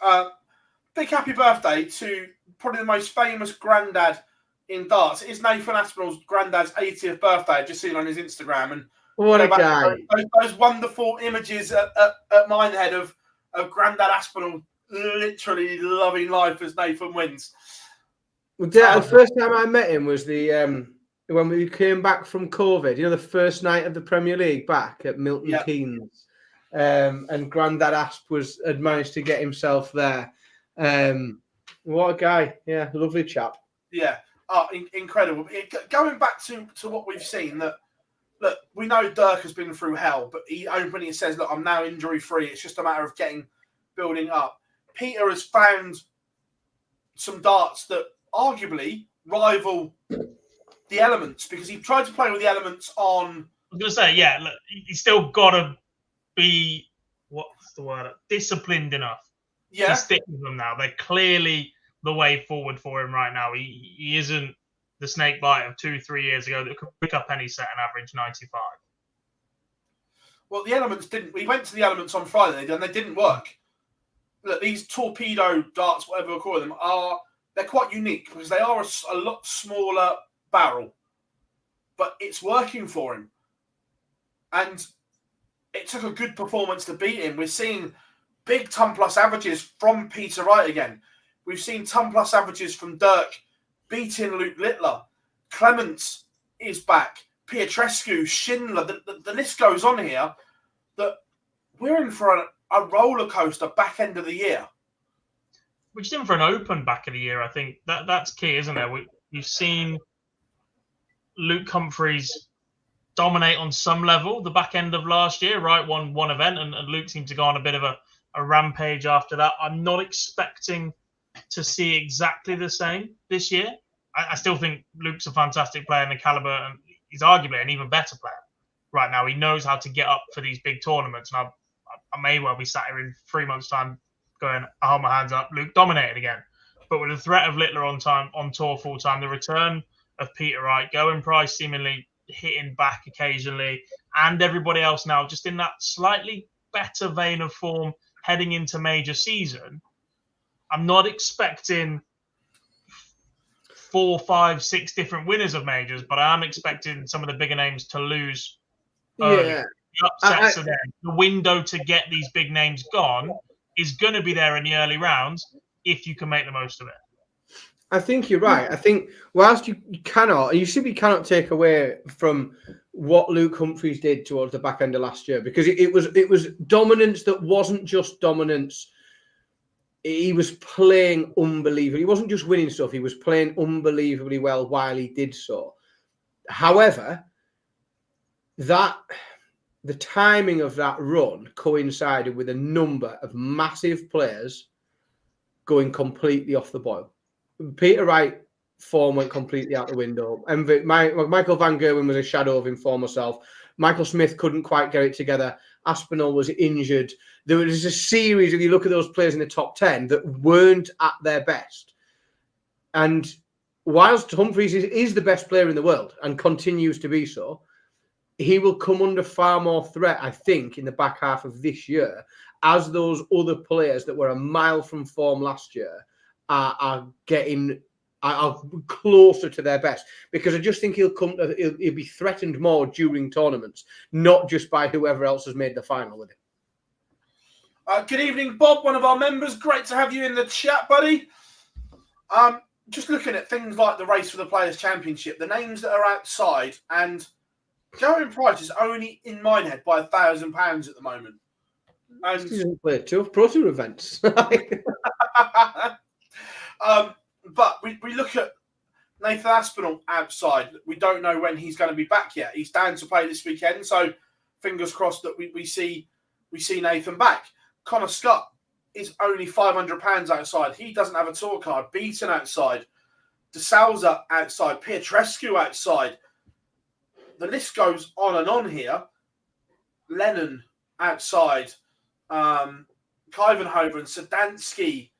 A: big happy birthday to probably the most famous granddad in darts. It is Nathan Aspinall's granddad's 80th birthday. I've just seen on his Instagram, and
C: what a guy!
A: Those wonderful images at Minehead of Grandad Aspinall literally loving life as Nathan wins.
C: Well, the first time I met him was when we came back from COVID. The first night of the Premier League back at Milton Keynes, and Grandad Asp had managed to get himself there. What a guy! Yeah, lovely chap.
A: Yeah, incredible. Going back to what we've seen, that look, we know Dirk has been through hell, but he openly says, "Look, I'm now injury free. It's just a matter of building up." Peter has found some darts that arguably rival the elements because he tried to play with the elements on.
B: I was going to say, yeah, look, he's still got to be, what's the word, disciplined enough to stick with them now. They're clearly the way forward for him right now. He isn't the snake bite of 2-3 years ago that could pick up any set and average 95.
A: Well, the elements didn't. We went to the elements on Friday and they didn't work. Look, these torpedo darts, whatever we call them, they're quite unique because they are a lot smaller barrel, but it's working for him. And it took a good performance to beat him. We're seeing big ton plus averages from Peter Wright again. We've seen ton plus averages from Dirk beating Luke Littler. Clemens is back. Pietrescu, Schindler, the list goes on here. That we're in for a roller coaster back end of the year.
B: Which is in for an open back of the year, I think. That's key, isn't it? We've seen Luke Humphreys dominate on some level the back end of last year. Wright won one event, and Luke seemed to go on a bit of a rampage after that. I'm not expecting to see exactly the same this year. I still think Luke's a fantastic player in the caliber, and he's arguably an even better player right now. He knows how to get up for these big tournaments, and I may well be sat here in 3 months' time going, I hold my hands up, Luke dominated again. But with the threat of Littler on tour full time, the return of Peter Wright, Going Price seemingly hitting back occasionally, and everybody else now just in that slightly better vein of form heading into major season, I'm not expecting 4, 5, 6 different winners of majors, but I am expecting some of the bigger names to lose early.
C: Yeah.
B: The upsets are there. The window to get these big names gone is going to be there in the early rounds if you can make the most of it.
C: I think you're right. I think whilst you simply cannot take away from what Luke Humphries did towards the back end of last year, because it was dominance that wasn't just dominance. He was playing unbelievably. He wasn't just winning stuff. He was playing unbelievably well while he did so. However, the timing of that run coincided with a number of massive players going completely off the boil. Peter Wright form went completely out the window. And Michael Van Gerwen was a shadow of his former self. Michael Smith couldn't quite get it together. Aspinall was injured. There was a series, if you look at those players in the top 10, that weren't at their best. And whilst Humphries is the best player in the world and continues to be so, he will come under far more threat, I think, in the back half of this year, as those other players that were a mile from form last year are closer to their best, because I just think he'll be threatened more during tournaments, not just by whoever else has made the final with him.
A: Good evening, Bob, one of our members. Great to have you in the chat, buddy. Just looking at things like the race for the Players' Championship, the names that are outside, and Going Price is only in my head by £1,000 at the moment. And
C: He doesn't play Pro Tour events.
A: But we look at Nathan Aspinall outside. We don't know when he's going to be back yet. He's down to play this weekend, so fingers crossed that we see Nathan back. Connor Scott is only £500 outside. He doesn't have a tour card. Beaton outside. De Sousa outside. Pietrescu outside. The list goes on and on here. Lennon outside. Kuyvenhoven, Sadansky.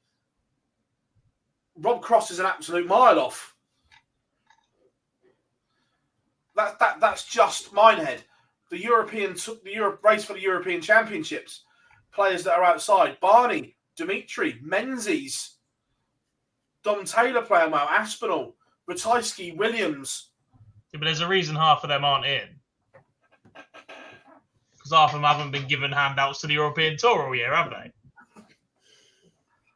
A: Rob Cross is an absolute mile off. That's just Minehead. The race for the European Championships. Players that are outside: Barney, Dimitri, Menzies, Dom Taylor playing well, Aspinall, Ratajski, Williams.
B: Yeah, but there's a reason half of them aren't in. Because half of them haven't been given handouts to the European Tour all year, have they?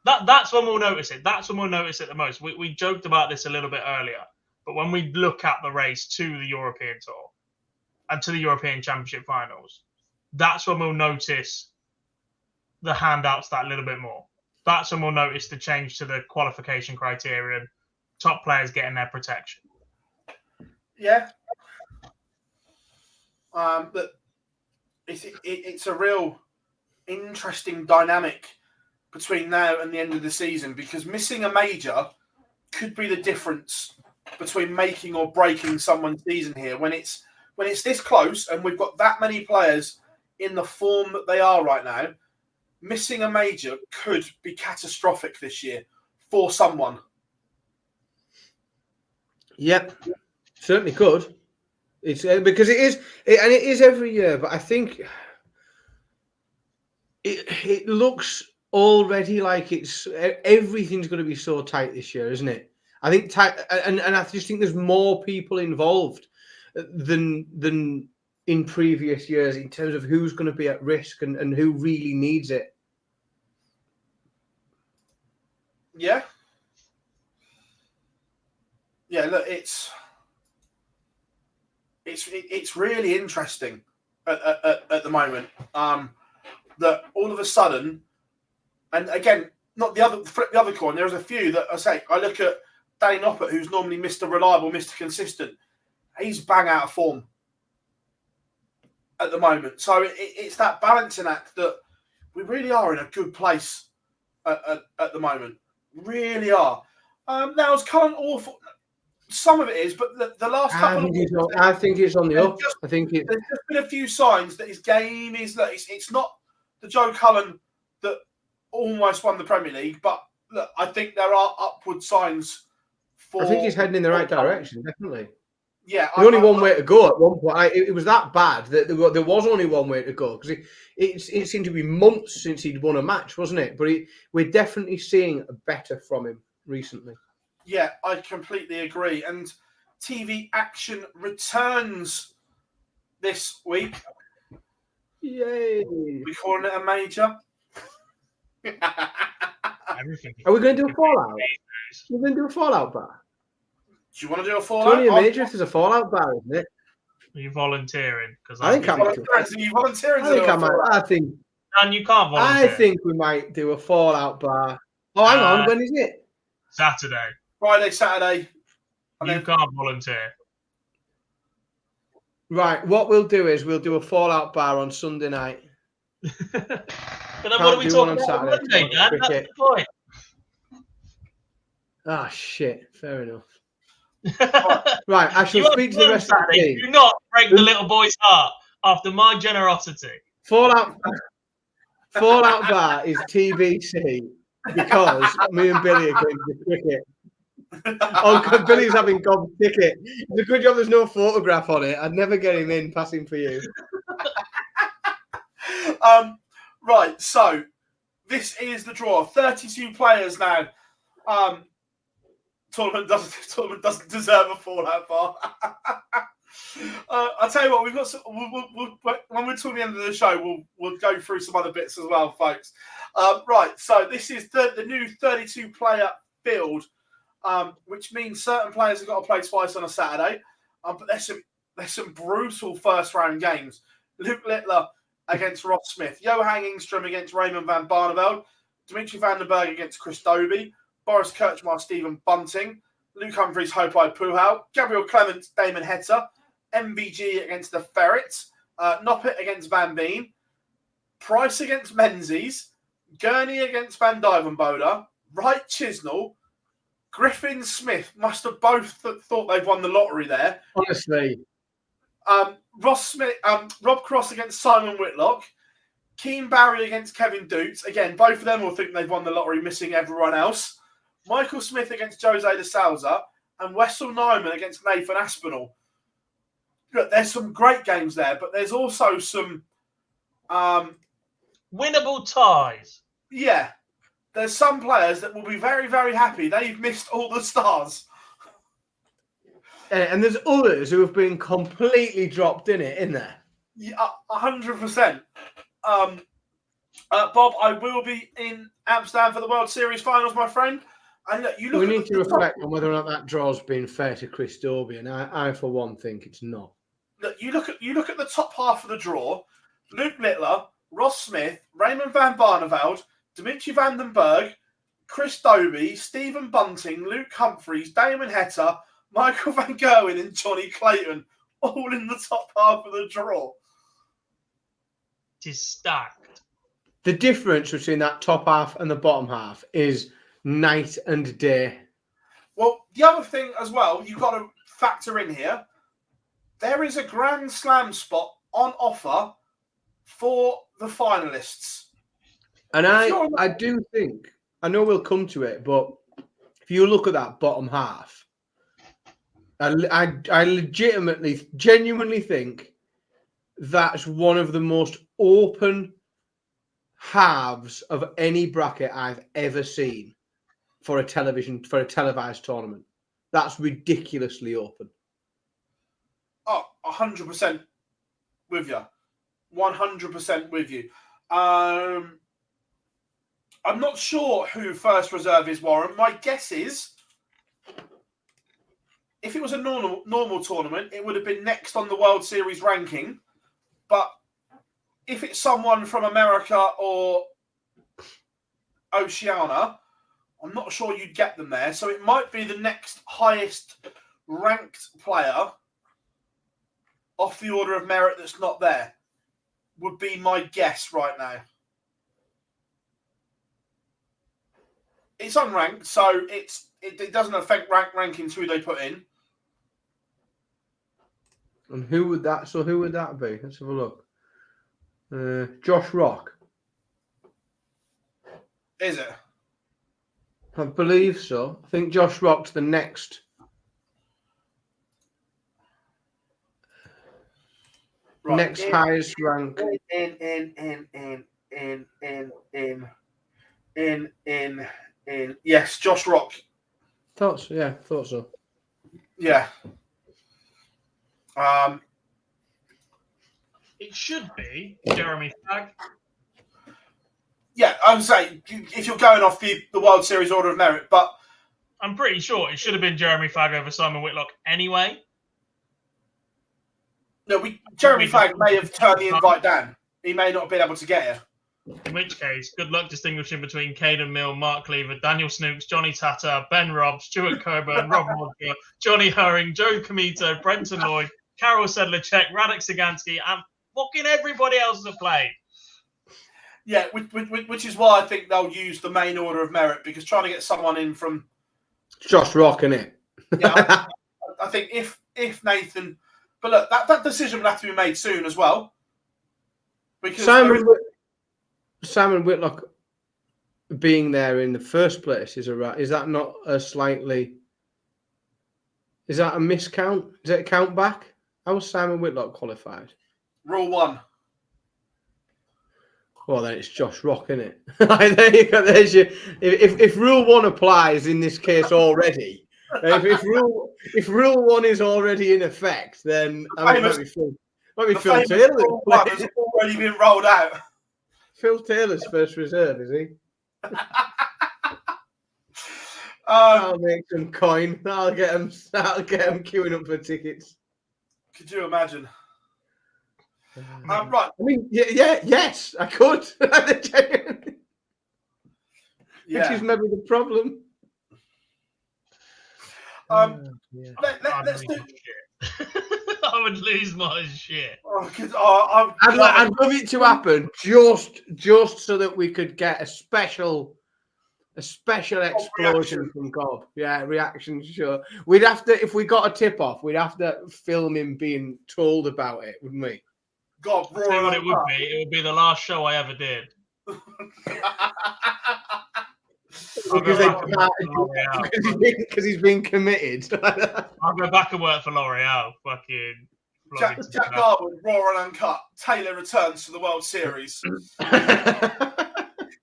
B: That's when we'll notice it. That's when we'll notice it the most. We joked about this a little bit earlier, but when we look at the race to the European Tour and to the European Championship finals, that's when we'll notice the handouts that little bit more. That's when we'll notice the change to the qualification criterion, top players getting their protection.
A: Yeah. But it's a real interesting dynamic between now and the end of the season, because missing a major could be the difference between making or breaking someone's season here. When it's this close and we've got that many players in the form that they are right now, missing a major could be catastrophic this year for someone.
C: Yep, certainly could. It's because it is every year, but I think it looks already like everything's going to be so tight this year, isn't it? I think tight, and I just think there's more people involved than in previous years in terms of who's going to be at risk and who really needs it.
A: Yeah. Yeah, look, it's really interesting at the moment. That all of a sudden, and again, not flip the other coin. There's a few that I look at Danny Noppert, who's normally Mr. Reliable, Mr. Consistent. He's bang out of form at the moment. So it's that balancing act that we really are in a good place at the moment. Really are. Now, is Cullen awful? some of it is, but the last couple of weeks,
C: I think it's on the up.
A: there's just been a few signs that his game is that it's not the Joe Cullen that almost won the Premier League, but look, I think there are upward signs.
C: I think he's heading in the right direction, definitely.
A: Yeah,
C: there's only one way to go at one point. It was that bad that there was only one way to go because it seemed to be months since he'd won a match, wasn't it? But we're definitely seeing better from him recently.
A: Yeah, I completely agree. And TV action returns this week.
C: Yay!
A: We're calling it a major.
C: Are we going to do a Fallout? We're going to do a Fallout bar.
A: Do you want to do a Fallout?
C: It's only a major if there's a Fallout bar, isn't it?
B: Are you volunteering? Because
C: I think I'm
A: volunteering.
C: I think.
B: And you can't volunteer.
C: I think we might do a Fallout bar. Oh, hang on. When is it?
B: Saturday.
A: Friday, Saturday.
B: You can't volunteer.
C: Right. What we'll do is we'll do a Fallout bar on Sunday night.
B: But then what are we talking about on Monday, Dan? That's the point.
C: Ah, shit. Fair enough. Right. I shall speak to the rest of the team.
B: Do not break the little boy's heart after my generosity.
C: Fallout bar is TBC because me and Billy are going to the cricket. Oh, Billy's having Gob's ticket. It's a good job there's no photograph on it. I'd never get him in passing for you.
A: Right, so this is the draw. 32 players now. Tournament doesn't deserve a Fallout bar. I'll tell you what, we've got some, when we're talking the end of the show, we'll go through some other bits as well, folks. Right, so this is the new 32 player field, which means certain players have got to play twice on a Saturday. But there's some brutal first round games. Luke Littler against Ross Smith, Johan Ingstrom against Raymond van Barneveld, Dimitri van den Berg against Chris Dobey, Boris Kirchmar, Stephen Bunting, Luke Humphreys, Hopai Puhal, Gabriel Clemens, Damon Hetter, MVG against the Ferrets, Noppet against Van Veen, Price against Menzies, Gurney against Van Dyvenbode, Wright Chisnall, Griffin Smith must have both thought they've won the lottery there.
C: Honestly.
A: Ross Smith, Rob Cross against Simon Whitlock, Keane Barry against Kevin Dutes. Again, both of them will think they've won the lottery, missing everyone else. Michael Smith against Jose de Sousa, and Wessel Nyman against Nathan Aspinall. Look, there's some great games there, but there's also some
B: winnable ties.
A: Yeah, there's some players that will be very, very happy they've missed all the stars.
C: And there's others who have been completely dropped in there.
A: Yeah, 100%. Bob, I will be in Amsterdam for the World Series finals, my friend. And look,
C: we need to reflect on whether or not that draw's been fair to Chris Dobey, and I for one think it's not.
A: Look, you look at the top half of the draw: Luke Littler, Ross Smith, Raymond van Barneveld, Dimitri van den Berg, Chris Dobey, Stephen Bunting, Luke Humphreys, Damon Hetter, Michael van Gerwen, and Johnny Clayton, all in the top half of the draw.
B: It is stacked.
C: The difference between that top half and the bottom half is night and day.
A: Well, the other thing as well, you've got to factor in here, there is a Grand Slam spot on offer for the finalists.
C: And I do think, I know we'll come to it, but if you look at that bottom half, I legitimately, genuinely think that's one of the most open halves of any bracket I've ever seen for a televised tournament. That's ridiculously open.
A: Oh, 100% with you. 100% with you. I'm not sure who first reserve is, Warren. My guess is if it was a normal tournament, it would have been next on the World Series ranking. But if it's someone from America or Oceania, I'm not sure you'd get them there. So it might be the next highest ranked player off the order of merit that's not there, would be my guess right now. It's unranked, so it doesn't affect rankings who they put in.
C: And who would that? So who would that be? Let's have a look. Josh Rock.
A: Is it?
C: I believe so. I think Josh Rock's the next.
A: Right.
C: Next highest rank.
A: In. Yes, Josh Rock.
C: Thought so.
A: Yeah.
B: It should be Jeremy Fagg.
A: Yeah, I would say if you're going off the World Series order of merit, but
B: I'm pretty sure it should have been Jeremy Fagg over Simon Whitlock anyway.
A: no, Jeremy Fagg may have turned the invite down. He may not have been able to get here.
B: In which case, good luck distinguishing between Caden Mill, Mark Cleaver, Daniel Snooks, Johnny Tatter, Ben Robb, Stuart Coburn, Rob Modger, Johnny Herring, Joe Comito, Brenton Lloyd, Carol Sedlacek, Radek Sagansky, and fucking everybody else that played.
A: Yeah, which is why I think they'll use the main order of merit, because trying to get someone in from
C: Josh Rock, innit?
A: Yeah, I think if Nathan, but look, that decision will have to be made soon as well. Because
C: Simon Whitlock being there in the first place is that not a slightly? Is that a miscount? Is it a count back? How was Simon Whitlock qualified?
A: Rule 1.
C: Well, then it's Josh Rock, isn't it? There you go. There's your. If Rule 1 applies in this case already, if Rule 1 is already in effect, then I mean, might be Phil Taylor.
A: Rule 1 has already been rolled out.
C: Phil Taylor's first reserve, is he? I'll make some coin. I'll get him queuing up for tickets.
A: Could you imagine? Right.
C: I mean, yes, I could. Which is maybe the problem.
A: Let's do.
B: I would lose my shit.
C: I'd love it to happen just so that we could get a special explosion from Gob. Yeah, reaction show. We'd have to, if we got a tip off, we'd have to film him being told about it, wouldn't we?
A: God,
B: I'll tell you what it would be. It would be the last show I ever did.
C: Because he's been committed.
B: I'll go back and work for L'Oreal. Fucking
A: Jack Garwood, Raw and Uncut. Taylor returns to the World Series. I've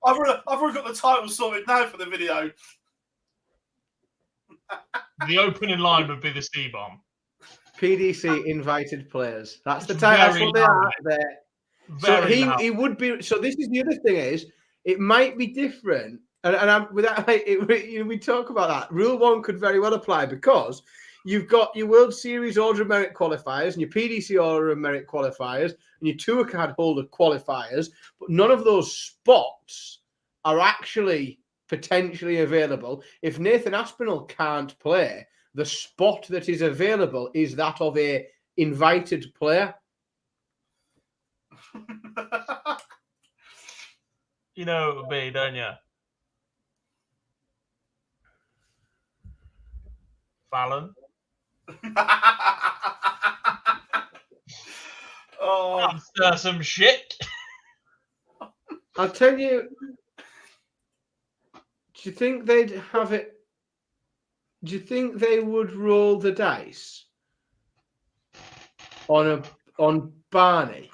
A: already got the title sorted now for the video.
B: The opening line would be the C-bomb.
C: PDC invited players. That's the title. That's what they are there. So he would be. So this is the other thing is it might be different. And I'm without we talk about that. Rule 1 could very well apply because you've got your World Series Order of Merit qualifiers and your PDC Order of Merit qualifiers and your Tour Card Holder qualifiers, but none of those spots are actually potentially available. If Nathan Aspinall can't play, the spot that is available is that of a invited player.
B: You know it would be, don't you? Fallon. That's some shit.
C: I'll tell you. Do you think they'd have it? Do you think they would roll the dice on Barney?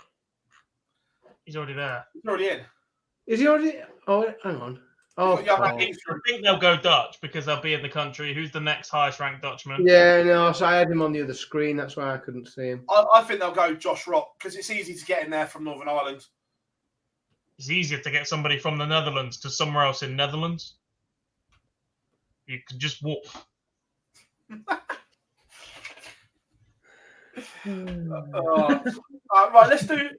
B: He's already there.
A: He's already in.
C: Is he already? Oh, hang on. Oh,
B: I think they'll go Dutch because they'll be in the country. Who's the next highest ranked Dutchman?
C: Yeah, no, so I had him on the other screen. That's why I couldn't see him.
A: I think they'll go Josh Rock because it's easy to get in there from Northern Ireland.
B: It's easier to get somebody from the Netherlands to somewhere else in Netherlands. You can just walk.
A: Right, let's do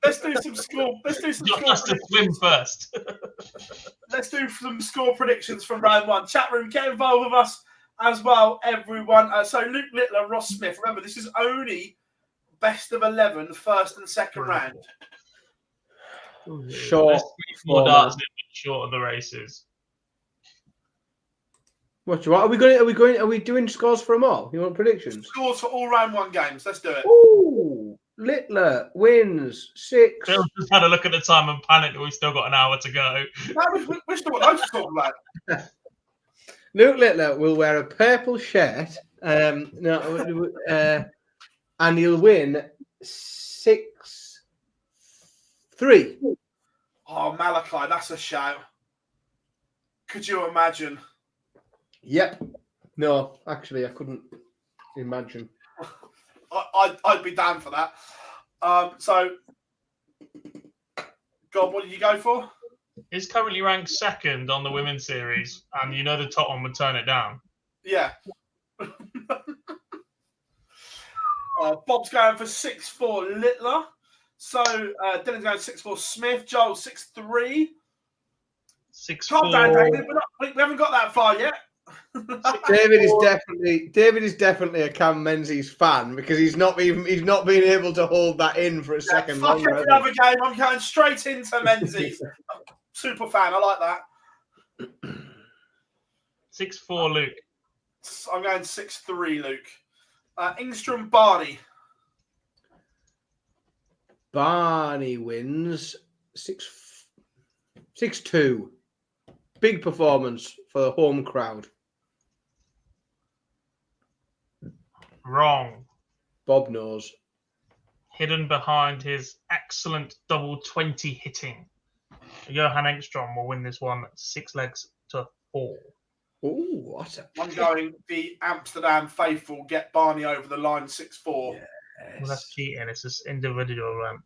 A: some score. Let's do some.
B: You'll have to swim first.
A: Let's do some score predictions from round 1. Chat room, get involved with us as well, everyone. So Luke Littler, Ross Smith. Remember, this is only best of 11, first and second round.
C: Short.
B: More darts short of the races.
C: What do you want? Are we doing scores for them all? You want predictions?
A: Scores for all round one games. Let's do it.
C: Ooh, Littler wins 6.
B: Bill just had a look at the time and panicked. We've still got an hour to go.
A: No, we're still got loads to talk about.
C: Luke Littler will wear a purple shirt. And he'll win 6-3.
A: Oh, Malachi, that's a shout. Could you imagine?
C: Yep. No, actually, I couldn't imagine.
A: I'd be down for that. So, God, what did you go for?
B: He's currently ranked second on the women's series, and you know the top one would turn it down.
A: Yeah. Bob's going for 6-4 Littler. So Dylan's going 6-4 Smith. Joel 6-3.
B: 6-4.
A: Calm down, David. We haven't got that far yet.
C: David is definitely a Cam Menzies fan because he's not been able to hold that in for a second.
A: Fuck every other game. I'm going straight into Menzies. Super fan. I like that.
B: 6-4 Luke.
A: I'm going 6-3 Luke. Ingstrom Barney.
C: Barney wins 6-2. Big performance for the home crowd.
B: Wrong.
C: Bob knows.
B: Hidden behind his excellent double 20 hitting, Johan Engstrom will win this one 6-4.
C: Oh, what a
A: I'm going the Amsterdam faithful get Barney over the line 6-4.
C: Yes.
B: Well, that's cheating. It's just individual run.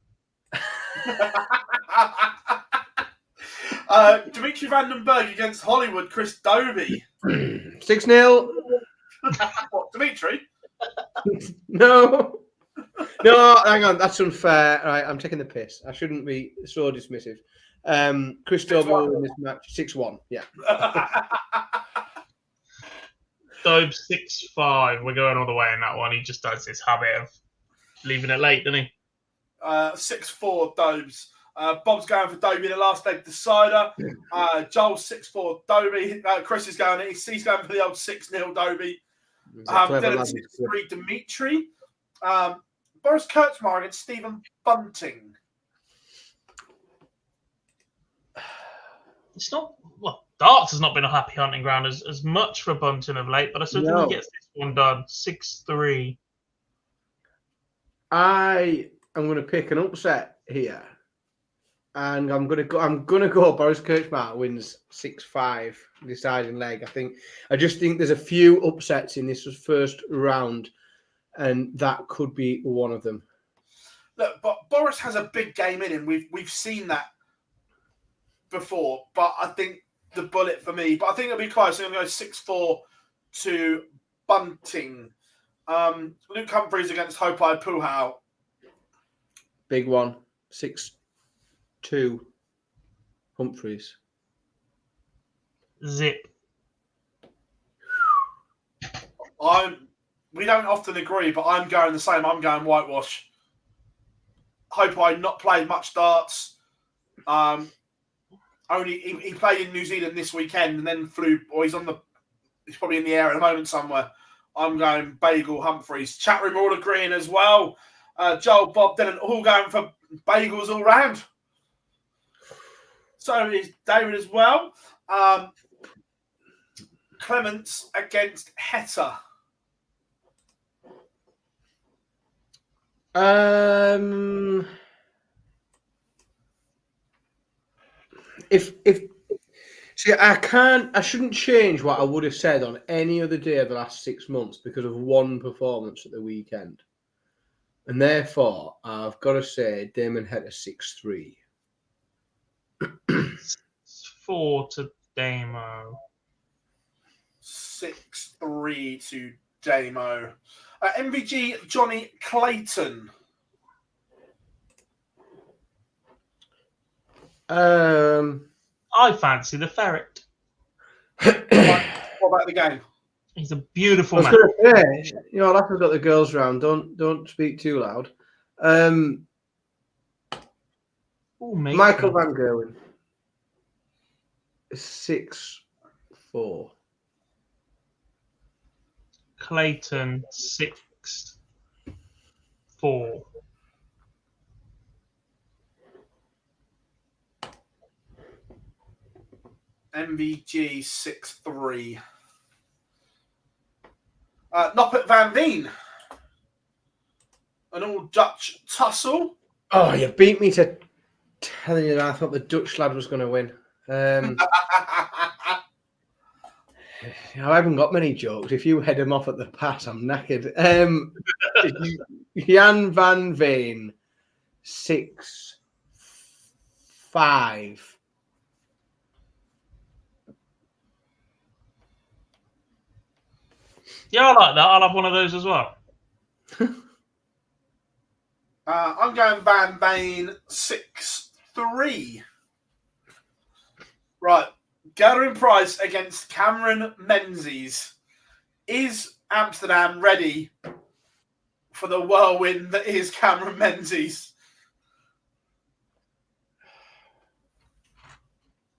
A: Dimitri Vandenberg against Hollywood, Chris Dobey.
C: 6-0.
A: What, Dimitri?
C: No, hang on. That's unfair. All right, I'm taking the piss. I shouldn't be so dismissive. Chris Dobey will win this match 6-1. Yeah.
B: Dobe 6-5. We're going all the way in that one. He just does this habit of leaving it late, doesn't he?
A: 6-4 Dobes. Bob's going for Dobey in the last leg decider. Joel 6-4 Dobey. Chris is going. He's going for the old 6-0 Dobey. Dylan 6-3 Dimitri. Boris Kurtzmeyer against Stephen Bunting.
B: It's not. Well, Darts has not been a happy hunting ground as much for Bunting of late, but I still think he gets this one done 6-3.
C: I am going to pick an upset here, and I'm going to go. Boris Kurtzmeyer wins 6-5 deciding leg. I just think there's a few upsets in this first round, and that could be one of them.
A: Look, but Boris has a big game in him. We've seen that before, but I think the bullet for me. But I think it'll be close. I'm going to go 6-4 to Bunting. Luke Humphreys against Hopai Puhau.
C: Big one. 6-2 Humphreys.
B: Zip.
A: We don't often agree, but I'm going the same. I'm going whitewash. Hopai not played much darts. Only he played in New Zealand this weekend and then flew. Or he's probably in the air at the moment somewhere. I'm going Bagel Humphreys. Chat room all agreeing as well. Joel, Bob, Dylan, all going for Bagels all round. So is David as well. Clemens against Heta.
C: I shouldn't change what I would have said on any other day of the last 6 months because of one performance at the weekend. And therefore, I've got to say Damon Heta 6-3.
B: 4 to Damo.
A: 6-3 to Damo. MVG Johnny Clayton.
B: I fancy the ferret.
A: What about the game?
B: He's a beautiful man.
C: Laugh has got the girls round. Don't speak too loud. Michael Van Gerwen. 6-4.
B: Clayton 6-4.
A: MVG 6-3. Noppet Van Veen. An all Dutch tussle.
C: Oh, you beat me to telling you that I thought the Dutch lad was going to win. I haven't got many jokes. If you head him off at the pass, I'm knackered. Jan Van Veen, 6-5.
B: Yeah, I like that. I'll have one of those as well.
A: I'm going Van Veen 6-3. Right. Gathering Price against Cameron Menzies. Is Amsterdam ready for the whirlwind that is Cameron Menzies?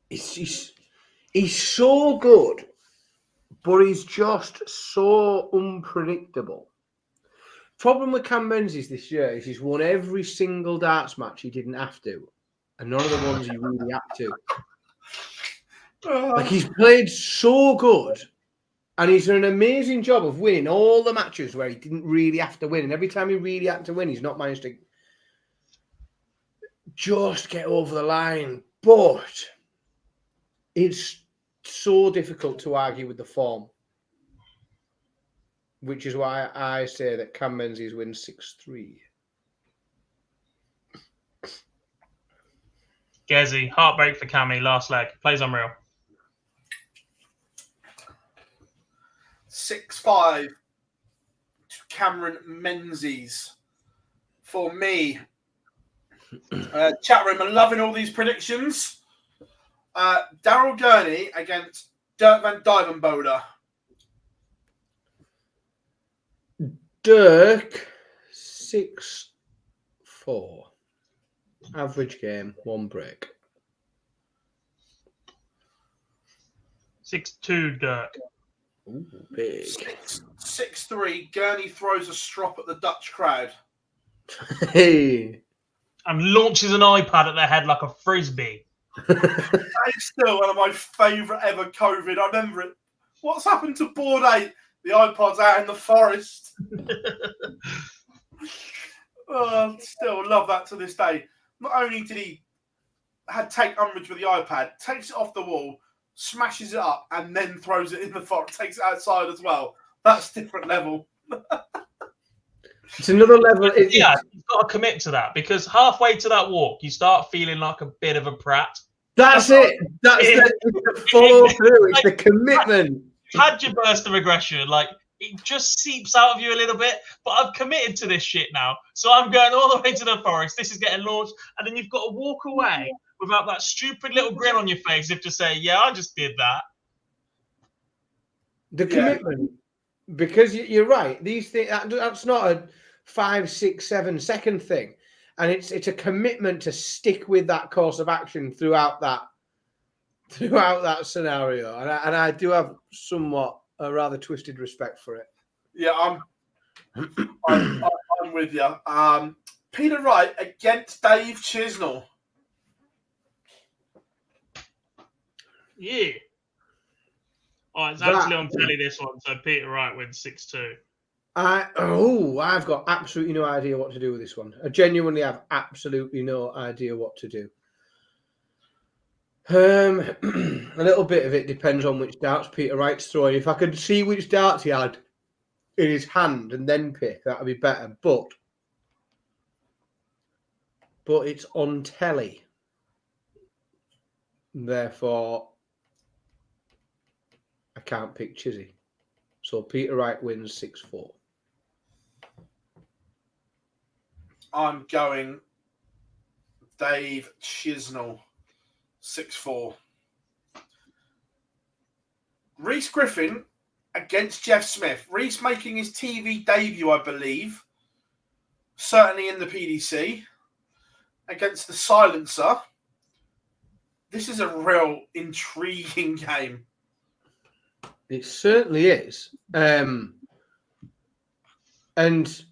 C: He's so good, but he's just so unpredictable. Problem with Cam Menzies this year is he's won every single darts match he didn't have to, and none of the ones he really had to. Like, he's played so good, and he's done an amazing job of winning all the matches where he didn't really have to win. And every time he really had to win, he's not managed to just get over the line. But it's so difficult to argue with the form, which is why I say that Cam Menzies wins 6-3.
B: Jazzy, heartbreak for Cammy, last leg. Plays unreal.
A: 6-5 to Cameron Menzies. For me, chat room, I'm loving all these predictions. Daryl Gurney against Dirk van Dijvenbode.
C: Dirk, 6-4. Average game, 1 break.
B: 6-2 Dirk.
C: Ooh, big.
A: 6-3. Gurney throws a strop at the Dutch crowd.
C: Hey.
B: And launches an iPad at their head like a frisbee.
A: That is still one of my favourite ever COVID. I remember it. What's happened to Board 8? The iPod's out in the forest. Oh, still love that to this day. Not only did he take umbrage with the iPad, takes it off the wall, smashes it up, and then throws it in the forest, takes it outside as well. That's different level.
C: It's another level.
B: Yeah, you've got to commit to that, because halfway to that walk, you start feeling like a bit of a prat.
C: That's it. That's the follow through. It's the commitment.
B: Had your burst of aggression, like it just seeps out of you a little bit, but I've committed to this shit now. So I'm going all the way to the forest. This is getting launched, and then you've got to walk away without that stupid little grin on your face if to say, yeah, I just did that.
C: The commitment, because you're right. These things, that's not a 5, 6, 7 second thing, and it's a commitment to stick with that course of action throughout that scenario. And I do have somewhat a rather twisted respect for it.
A: Yeah, I'm with you. Peter Wright against Dave Chisnall.
B: Yeah. Oh, it's actually on telly, this one. So Peter Wright wins 6-2.
C: I've got absolutely no idea what to do with this one. I genuinely have absolutely no idea what to do. A little bit of it depends on which darts Peter Wright's throwing. If I could see which darts he had in his hand and then pick, that would be better. But it's on telly. Therefore, I can't pick Chizzy. So Peter Wright wins 6-4.
A: I'm going Dave Chisnall, 6-4. Reese Griffin against Jeff Smith. Reese making his TV debut, I believe, certainly in the PDC, against the Silencer. This is a real intriguing game.
C: It certainly is. And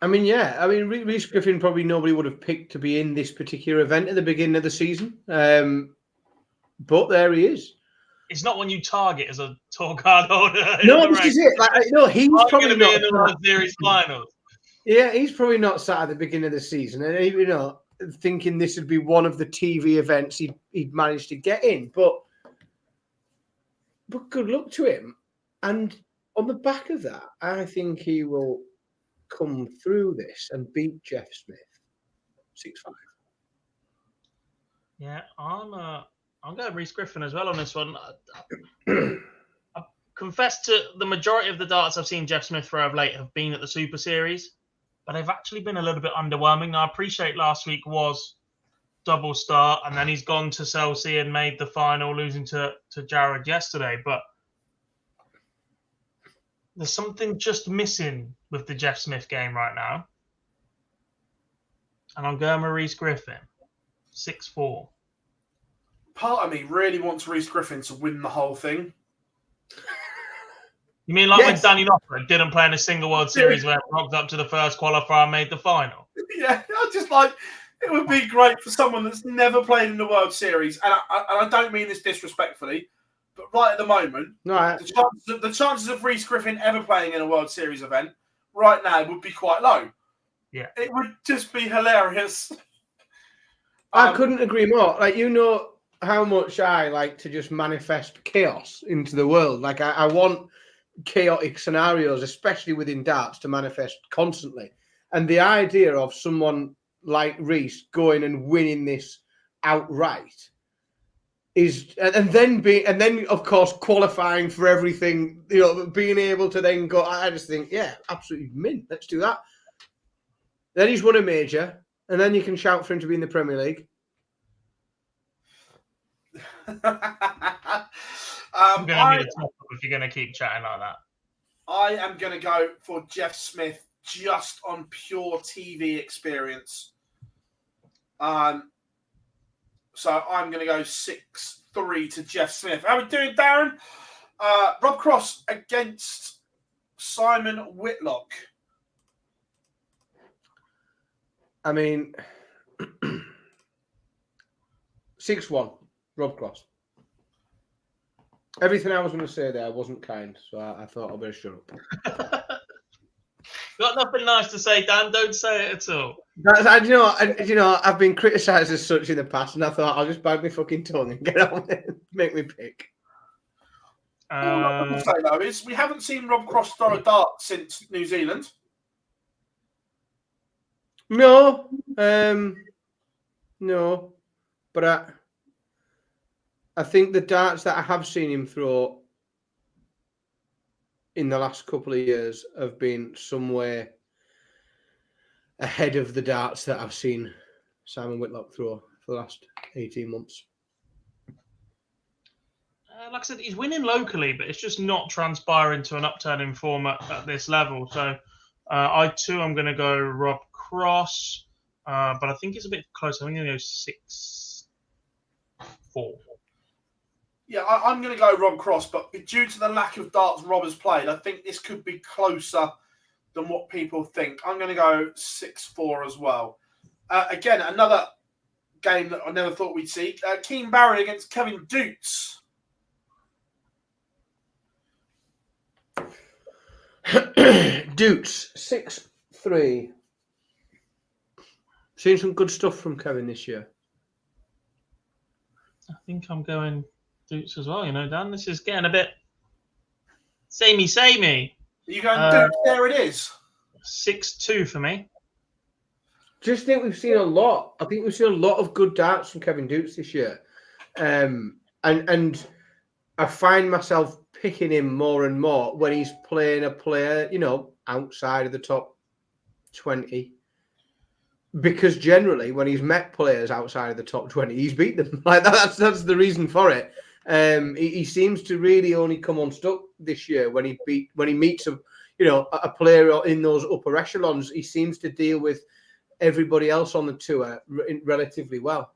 C: I mean, Reece Griffin probably nobody would have picked to be in this particular event at the beginning of the season. But there he is.
B: It's not when you target as a tour card holder.
C: No, this is it. Like, no, he's probably
B: not
C: in
B: the World Series finals.
C: Yeah, he's probably not sat at the beginning of the season, and thinking this would be one of the TV events he'd managed to get in. But good luck to him. And on the back of that, I think he will come through this and beat Jeff Smith 6-5.
B: Yeah, I'm going Reece Griffin as well on this one. I confess to the majority of the darts I've seen Jeff Smith throw of late have been at the Super Series, but they've actually been a little bit underwhelming. Now, I appreciate last week was double start, and then he's gone to Sousa and made the final, losing to Jared yesterday. But there's something just missing with the Jeff Smith game right now. And I'm going with Reece Griffin, 6-4.
A: Part of me really wants Reece Griffin to win the whole thing.
B: You mean like when Danny Knopper didn't play in a single World Series where he rocked up to the first qualifier and made the final?
A: Yeah, I just like, it would be great for someone that's never played in the World Series, and I don't mean this disrespectfully, but right at the moment, the chances of Reece Griffin ever playing in a World Series event right now would be quite low.
B: Yeah,
A: it would just be hilarious.
C: I couldn't agree more. Like, how much I like to just manifest chaos into the world. Like, I want chaotic scenarios, especially within darts, to manifest constantly. And the idea of someone like Reece going and winning this outright is, and then of course qualifying for everything, being able to then go. I just think, yeah, absolutely mint. Let's do that. Then he's won a major, and then you can shout for him to be in the Premier League.
B: I'm going to need a top up if you're going to keep chatting like that.
A: I am going to go for Jeff Smith just on pure TV experience. So I'm going to go 6-3 to Jeff Smith. How are we doing, Darren? Rob Cross against Simon Whitlock.
C: I mean, 6-1, Rob Cross. Everything I was going to say there wasn't kind, so I thought I'd better shut up.
B: Got nothing nice to say, Dan. Don't say it at all.
C: I've been criticised as such in the past, and I thought I'll just bite my fucking tongue and get on it and make me pick.
A: All I will say, though, is we haven't seen Rob Cross throw a dart since New Zealand.
C: No, but I think the darts that I have seen him throw in the last couple of years have been somewhere ahead of the darts that I've seen Simon Whitlock throw for the last 18 months.
B: Like I said, he's winning locally, but it's just not transpiring to an upturn in form at this level. So I'm going to go Rob Cross, but I think it's a bit close. I'm going to go 6-4.
A: Yeah, I'm going to go Rob Cross, but due to the lack of darts Rob has played, I think this could be closer than what people think. I'm going to go 6-4 as well. Again, another game that I never thought we'd see. Keen Barry against Kevin Dutes.
C: Dutes, 6-3. Seen some good stuff from Kevin this year.
B: I think I'm going Dutes as well, Dan. This is getting a bit samey.
A: Are you going Dutes? There it is.
B: 6-2 for me.
C: Just think we've seen a lot. I think we've seen a lot of good darts from Kevin Dutes this year. And I find myself picking him more and more when he's playing a player, outside of the top 20. Because generally, when he's met players outside of the top 20, he's beat them. Like that's the reason for it. He seems to really only come unstuck this year when he meets a player in those upper echelons. He seems to deal with everybody else on the tour relatively well.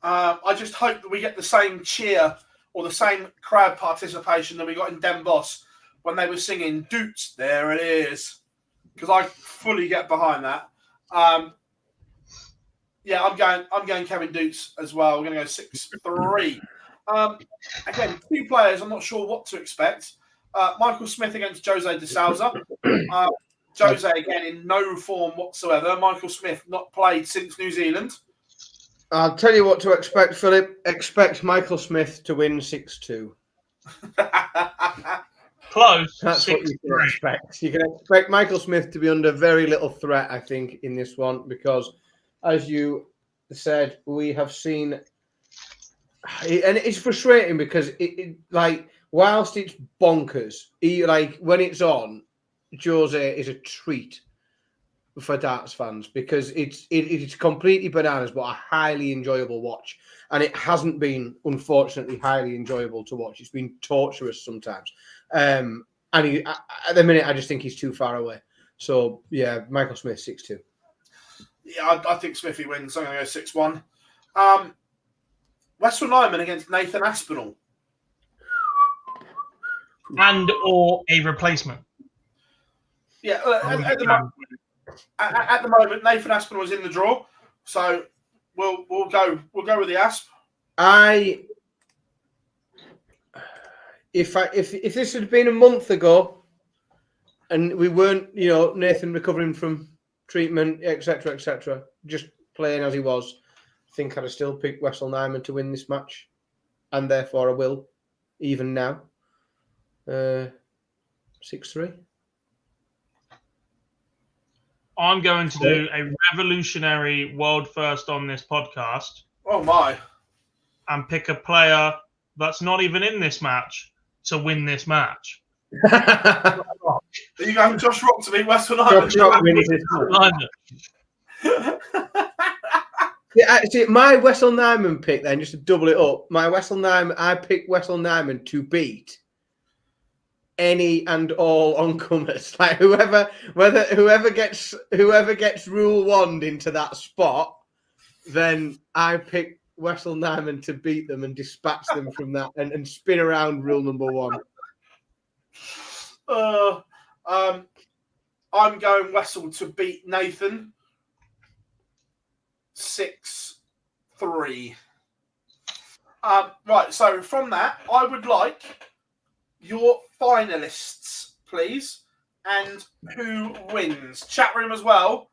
A: I just hope that we get the same cheer or the same crowd participation that we got in Den Bosch when they were singing Dutes, there it is. Because I fully get behind that. Yeah, I'm going Kevin Dutes as well. We're going to go 6-3. Again, 2 players, I'm not sure what to expect. Michael Smith against Jose de Sousa. Jose, again, in no form whatsoever. Michael Smith, not played since New Zealand.
C: I'll tell you what to expect, Philip. Expect Michael Smith to win 6-2.
B: Close.
C: That's what you can expect. You can expect Michael Smith to be under very little threat, I think, in this one, because, as you said, we have seen, and it's frustrating because like, whilst it's bonkers, when it's on, Jose is a treat for darts fans because it's completely bananas, but a highly enjoyable watch. And it hasn't been, unfortunately, highly enjoyable to watch. It's been torturous sometimes. And at the minute, I just think he's too far away. So, yeah, Michael Smith, 6-2.
A: Yeah, I think Smithy wins. I'm going to go 6-1. Western Lyman against Nathan Aspinall.
B: And or a replacement.
A: Yeah, at the moment, Nathan Aspinall was in the draw, so we'll go with the Asp.
C: If this had been a month ago, and we weren't, Nathan recovering from treatment, etc., just playing as he was, I think I'd have still picked Wessel Nyman to win this match, and therefore I will, even now. 6-3.
B: I'm going to do a revolutionary world first on this podcast.
A: Oh my!
B: And pick a player that's not even in this match to win this match.
A: Are you going Josh Rock to beat Western Lyman?
C: Josh Rock wins this match. Yeah, actually, my Wessel Nyman pick then, just to double it up, I picked Wessel Nyman to beat any and all oncomers. Like whoever gets rule wand into that spot, then I pick Wessel Nyman to beat them and dispatch them from that and spin around rule number 1.
A: I'm going Wessel to beat Nathan 6-3. Right, so from that, I would like your finalists, please, and who wins. Chat room as well.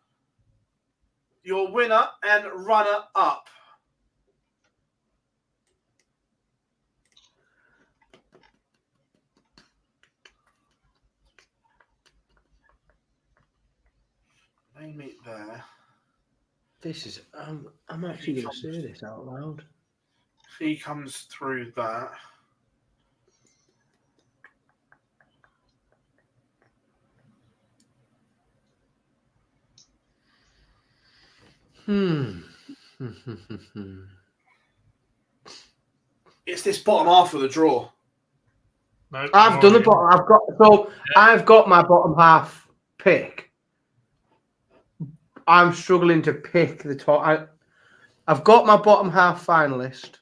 A: Your winner and runner up. They meet there.
C: This is I'm actually going to say this out loud.
A: He comes through that. It's this bottom half of the draw.
B: No,
C: I've done the bottom. I've got my bottom half pick. I'm struggling to pick the top. I've got my bottom half finalist.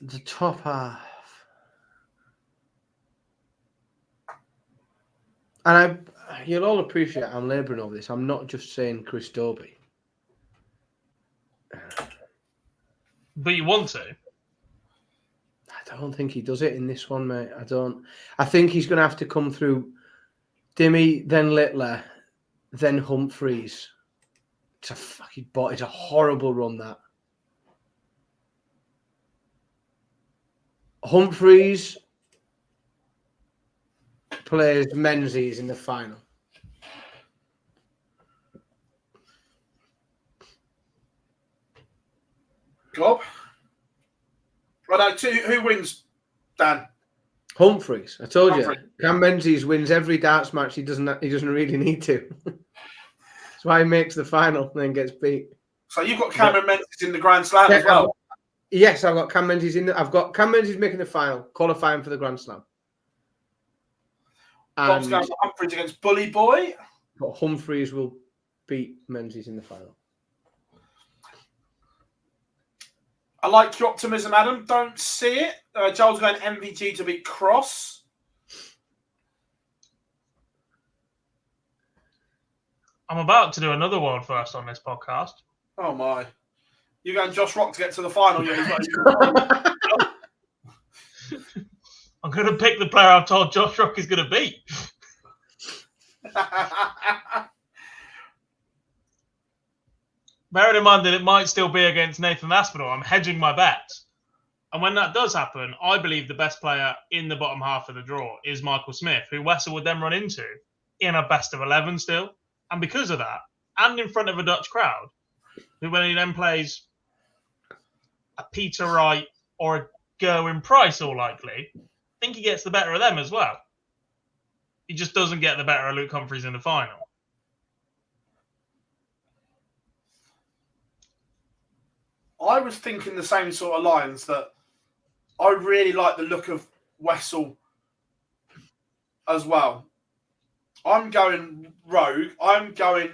C: The top half. And you'll all appreciate I'm labouring over this. I'm not just saying Chris Dobey.
B: But you want to?
C: I don't think he does it in this one, mate. I don't. I think he's going to have to come through Dimmy, then Littler, then Humphreys. It's a fucking bot. It's a horrible run, that. Humphreys plays Menzies in the final.
A: Gob. Right, who wins, Dan?
C: Humphreys. I told you. Cam Menzies wins every darts match. He doesn't really need to. That's why he makes the final and then gets beat.
A: So you've got Cameron Menzies in the Grand Slam as well.
C: Yes, I've got Cam Menzies I've got Cam Menzies making the final, qualifying for the Grand Slam.
A: Bob's going for Humphreys against Bully Boy.
C: But Humphreys will beat Menzies in the final.
A: I like your optimism, Adam. Don't see it. Joel's going MVG to beat Cross.
B: I'm about to do another world first on this podcast.
A: Oh, my. You're going Josh Rock to get to the final.
B: I'm going to pick the player I've told Josh Rock is going to beat. Bearing in mind that it might still be against Nathan Aspinall, I'm hedging my bets. And when that does happen, I believe the best player in the bottom half of the draw is Michael Smith, who Wessel would then run into in a best of 11 still. And because of that, and in front of a Dutch crowd, who when he then plays a Peter Wright or a Gerwin Price, all likely, I think he gets the better of them as well. He just doesn't get the better of Luke Humphries in the final.
A: I was thinking the same sort of lines, that I really like the look of Wessel as well. I'm going rogue. I'm going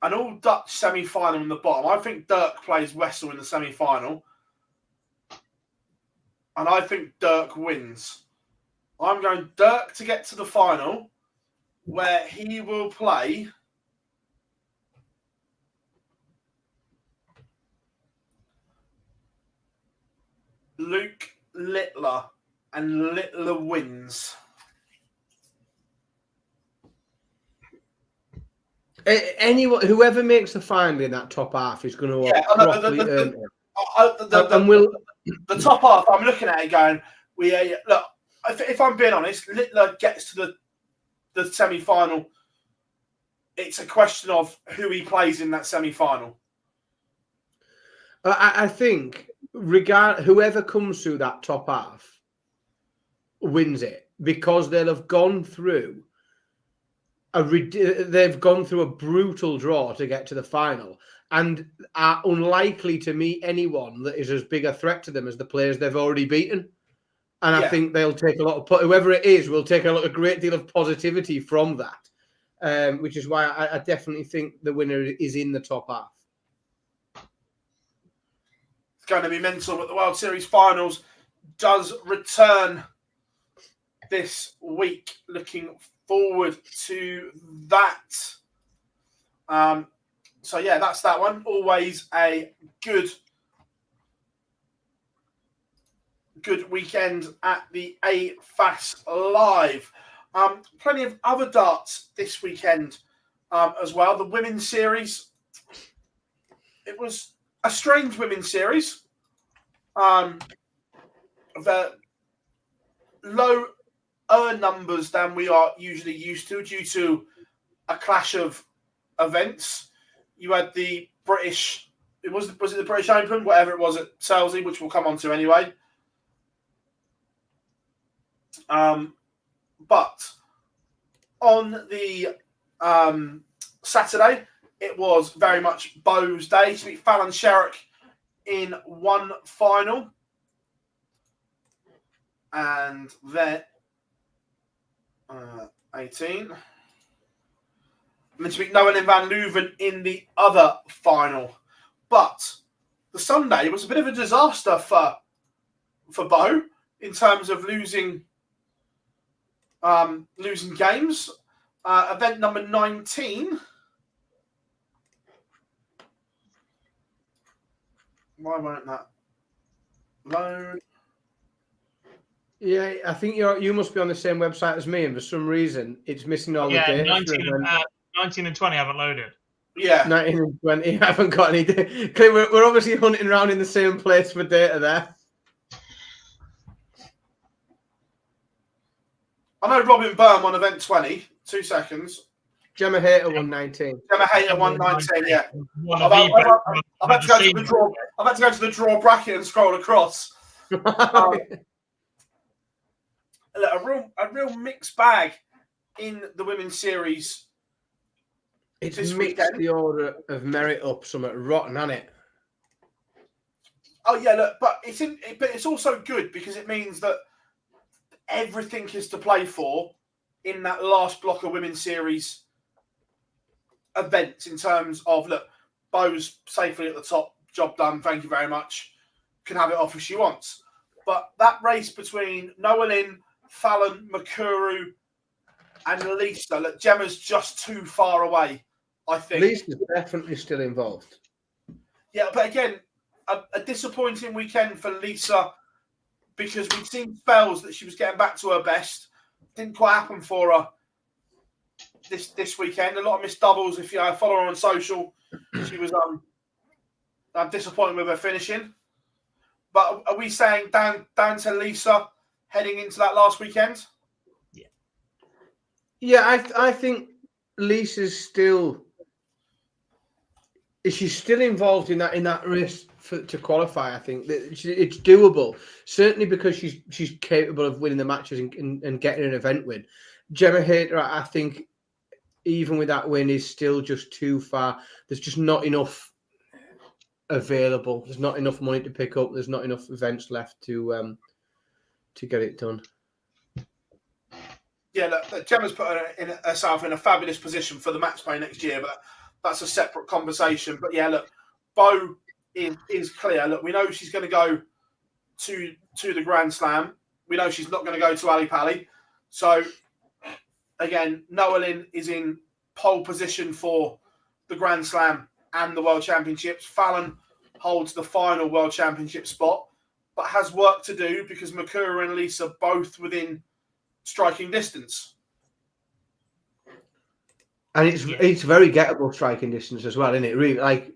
A: an all-Dutch semi-final in the bottom. I think Dirk plays Wessel in the semi-final. And I think Dirk wins. I'm going Dirk to get to the final, where he will play Luke Littler, and Littler wins.
C: Anyone, whoever makes the final in that top half is going to properly earn it.
A: The top half, I'm looking at it going, look, if I'm being honest, Littler gets to the semi-final. It's a question of who he plays in that semi-final.
C: I think whoever comes through that top half wins it, because they'll have gone through a brutal draw to get to the final, and are unlikely to meet anyone that is as big a threat to them as the players they've already beaten. And I think they'll take whoever it is will take a great deal of positivity from that, which is why I definitely think the winner is in the top half.
A: It's going to be mental, but the World Series finals does return this week. Looking forward to that. So yeah, that's that one. Always a good weekend at the AFAS Live. Plenty of other darts this weekend as well. The women's series. It was a strange women's series. The lower numbers than we are usually used to due to a clash of events. You had the British, was it the British Open, whatever it was at Salisbury, which we'll come on to anyway. But on the Saturday, it was very much Beau's day to beat Fallon Sherrock in one final. And then 18. And then to beat Noel and Van Leuven in the other final. But the Sunday was a bit of a disaster for Beau in terms of losing games. Event number 19. Why won't that load?
C: Yeah, I think you must be on the same website as me, and for some reason it's missing all the data.
B: 19 and 20 haven't loaded.
A: Yeah,
C: 19 and 20 haven't got any data. We're obviously hunting around in the same place for data there.
A: I know Robin Byrne won event 20. 2 seconds.
C: Gemma Hayter 119.
A: Gemma Hayter 119. Yeah. I've had to go to the draw bracket and scroll across. A real mixed bag in the women's series.
C: It's mixed the order of merit up somewhat rotten, hasn't it?
A: Oh yeah, look, but it's also good because it means that everything is to play for in that last block of women's series events. In terms of, look, Beau's safely at the top, job done, thank you very much. can have it off if she wants. But that race between Noelin, Fallon, Makuru, and Lisa, look, Gemma's just too far away, I think.
C: Lisa's definitely still involved.
A: Yeah, but again, a disappointing weekend for Lisa because we'd seen spells that she was getting back to her best. Didn't quite happen for her this weekend. A lot of missed doubles. If you follow her on social, she was disappointed with her finishing. But are we saying down to Lisa heading into that last weekend?
C: Yeah, I think Lisa's still. She's still involved in that race to qualify. I think that it's doable. Certainly because she's capable of winning the matches and getting an event win. Gemma Hayter, I think, even with that win, is still just too far. There's just not enough available. There's not enough money to pick up. There's not enough events left to get it done.
A: Yeah, look, Gemma's put herself in a fabulous position for the match play next year, but that's a separate conversation. But yeah, look, Bo is clear. Look, we know she's going to go to the Grand Slam. We know she's not going to go to Ali Pali. So again, Noelin is in pole position for the Grand Slam and the World Championships. Fallon holds the final World Championship spot, but has work to do because Makura and Lisa both within striking distance.
C: And it's very gettable striking distance as well, isn't it? Really, like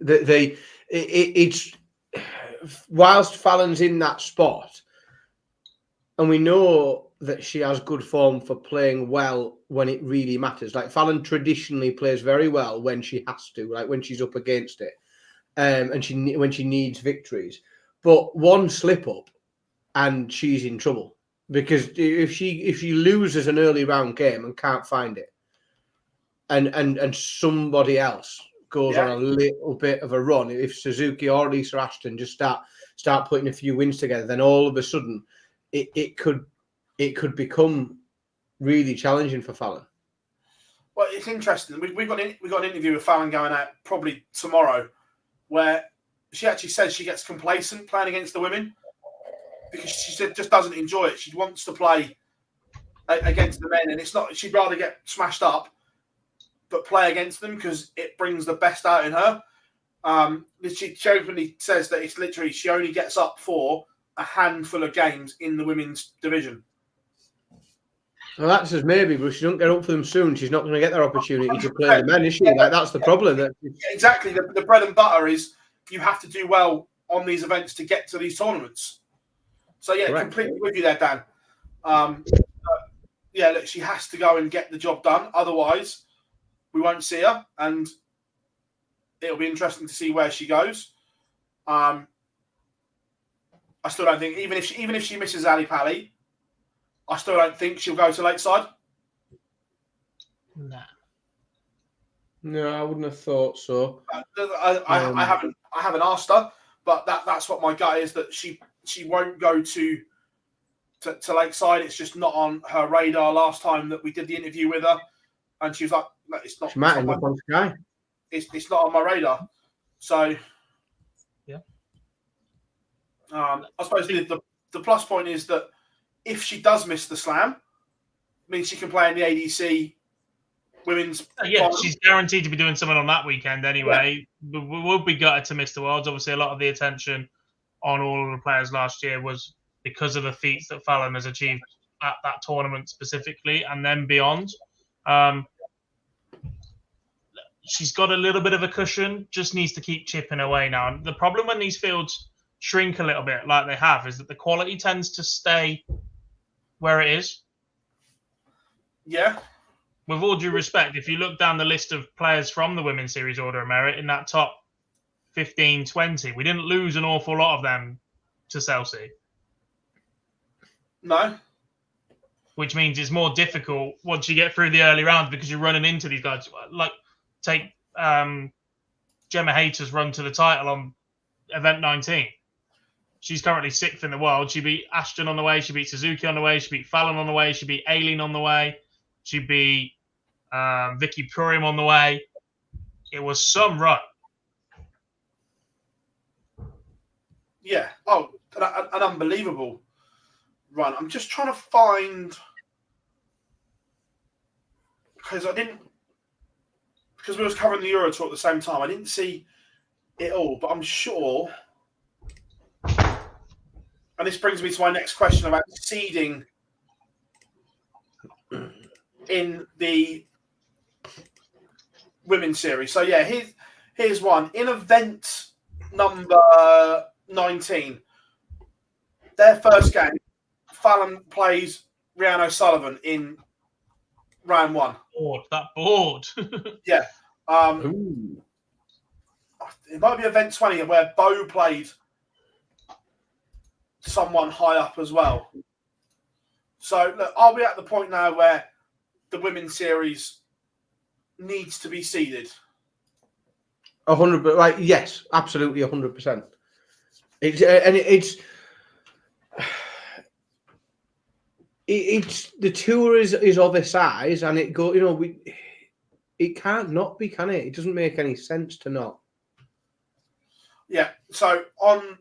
C: it's whilst Fallon's in that spot, and we know that she has good form for playing well when it really matters. Like Fallon traditionally plays very well when she has to, like when she's up against it, and when she needs victories. But one slip up, and she's in trouble because if she loses an early round game and can't find it, and somebody else goes on a little bit of a run, if Suzuki or Lisa Ashton just start putting a few wins together, then all of a sudden it could become really challenging for Fallon.
A: Well, it's interesting. We've got an interview with Fallon going out probably tomorrow, where she actually says she gets complacent playing against the women because she said just doesn't enjoy it. She wants to play against the men, and it's not. She'd rather get smashed up, but play against them because it brings the best out in her. She openly says that it's literally she only gets up for a handful of games in the women's division.
C: Well, that says maybe, but if she don't get up for them soon, she's not going to get that opportunity to play the men, is she? Like that's the problem.
A: Exactly. The bread and butter is you have to do well on these events to get to these tournaments. So yeah, correct. Completely with you there, Dan. Yeah, look, she has to go and get the job done. Otherwise, we won't see her, and it'll be interesting to see where she goes. I still don't think even if she misses Ali Pali, I still don't think she'll go to Lakeside.
B: Nah.
C: No, I wouldn't have thought so.
A: I haven't asked her, but that's what my gut is, that she won't go to Lakeside. It's just not on her radar. Last time that we did the interview with her, and she was like, "It's not. It's not on my radar." So,
B: yeah.
A: I suppose the plus point is that if she does miss the slam, it means she can play in the ADC women's.
B: Yeah, she's guaranteed to be doing something on that weekend anyway. Yeah. We would be gutted to miss the Worlds. Obviously, a lot of the attention on all of the players last year was because of the feats that Fallon has achieved at that tournament specifically, and then beyond. She's got a little bit of a cushion, just needs to keep chipping away now. And the problem when these fields shrink a little bit like they have is that the quality tends to stay where it is.
A: Yeah.
B: With all due respect, if you look down the list of players from the Women's Series Order of Merit in that top 15, 20, we didn't lose an awful lot of them to Sousa.
A: No.
B: Which means it's more difficult once you get through the early rounds because you're running into these guys. Like, take Gemma Hayter's run to the title on event 19. She's currently 6th in the world. She beat Ashton on the way. She beat Suzuki on the way. She beat Fallon on the way. She beat Aileen on the way. She beat Vicky Purim on the way. It was some run.
A: Yeah. Oh, an unbelievable run. I'm just trying to find, because we was covering the Euro Tour at the same time. I didn't see it all, but I'm sure. And this brings me to my next question about seeding in the women's series. So yeah, here's one. In event number 19, their first game, Fallon plays Rhiannon O'Sullivan in round 1.
B: That board.
A: Yeah. It might be event 20 where Bo played someone high up as well. So look, are we at the point now where the women's series needs to be seeded?
C: 100%. Like, yes, absolutely, 100%. It's the tour is of a size, and it can't not be, can it? It doesn't make any sense to not.
A: Yeah. So on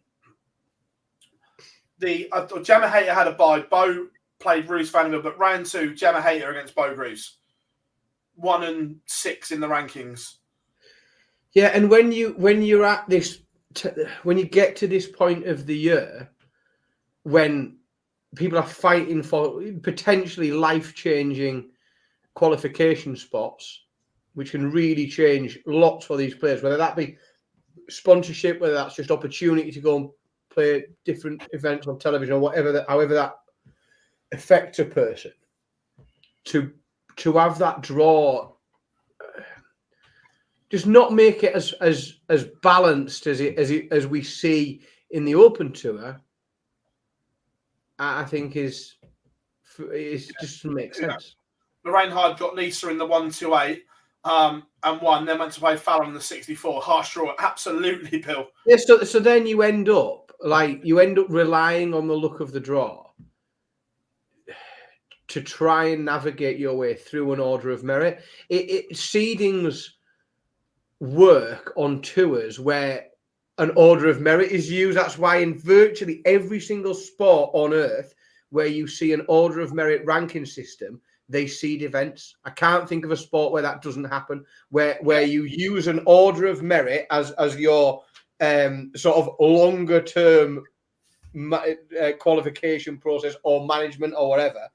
A: the Gemma Hayter had a bye. Bo played Bruce Vanderbilt, but round 2, Gemma Hayter against Bo Bruce, 1 and 6 in the rankings.
C: Yeah, and when you're at this, when you get to this point of the year, when people are fighting for potentially life-changing qualification spots, which can really change lots for these players, whether that be sponsorship, whether that's just opportunity to go and play different events on television or whatever, however that affects a person, to have that draw, just not make it as balanced as we see in the Open Tour, I think is just doesn't make sense.
A: Lorraine Hyde got Lisa in the 128 and won. Then went to play Fallon in the 64. Harsh draw, absolutely, Bill.
C: Yeah, so then you end up relying on the look of the draw to try and navigate your way through an order of merit. Seedings work on tours where an order of merit is used. That's why in virtually every single sport on earth where you see an order of merit ranking system, they seed events. I can't think of a sport where that doesn't happen, where you use an order of merit as your sort of longer term qualification process or management or whatever.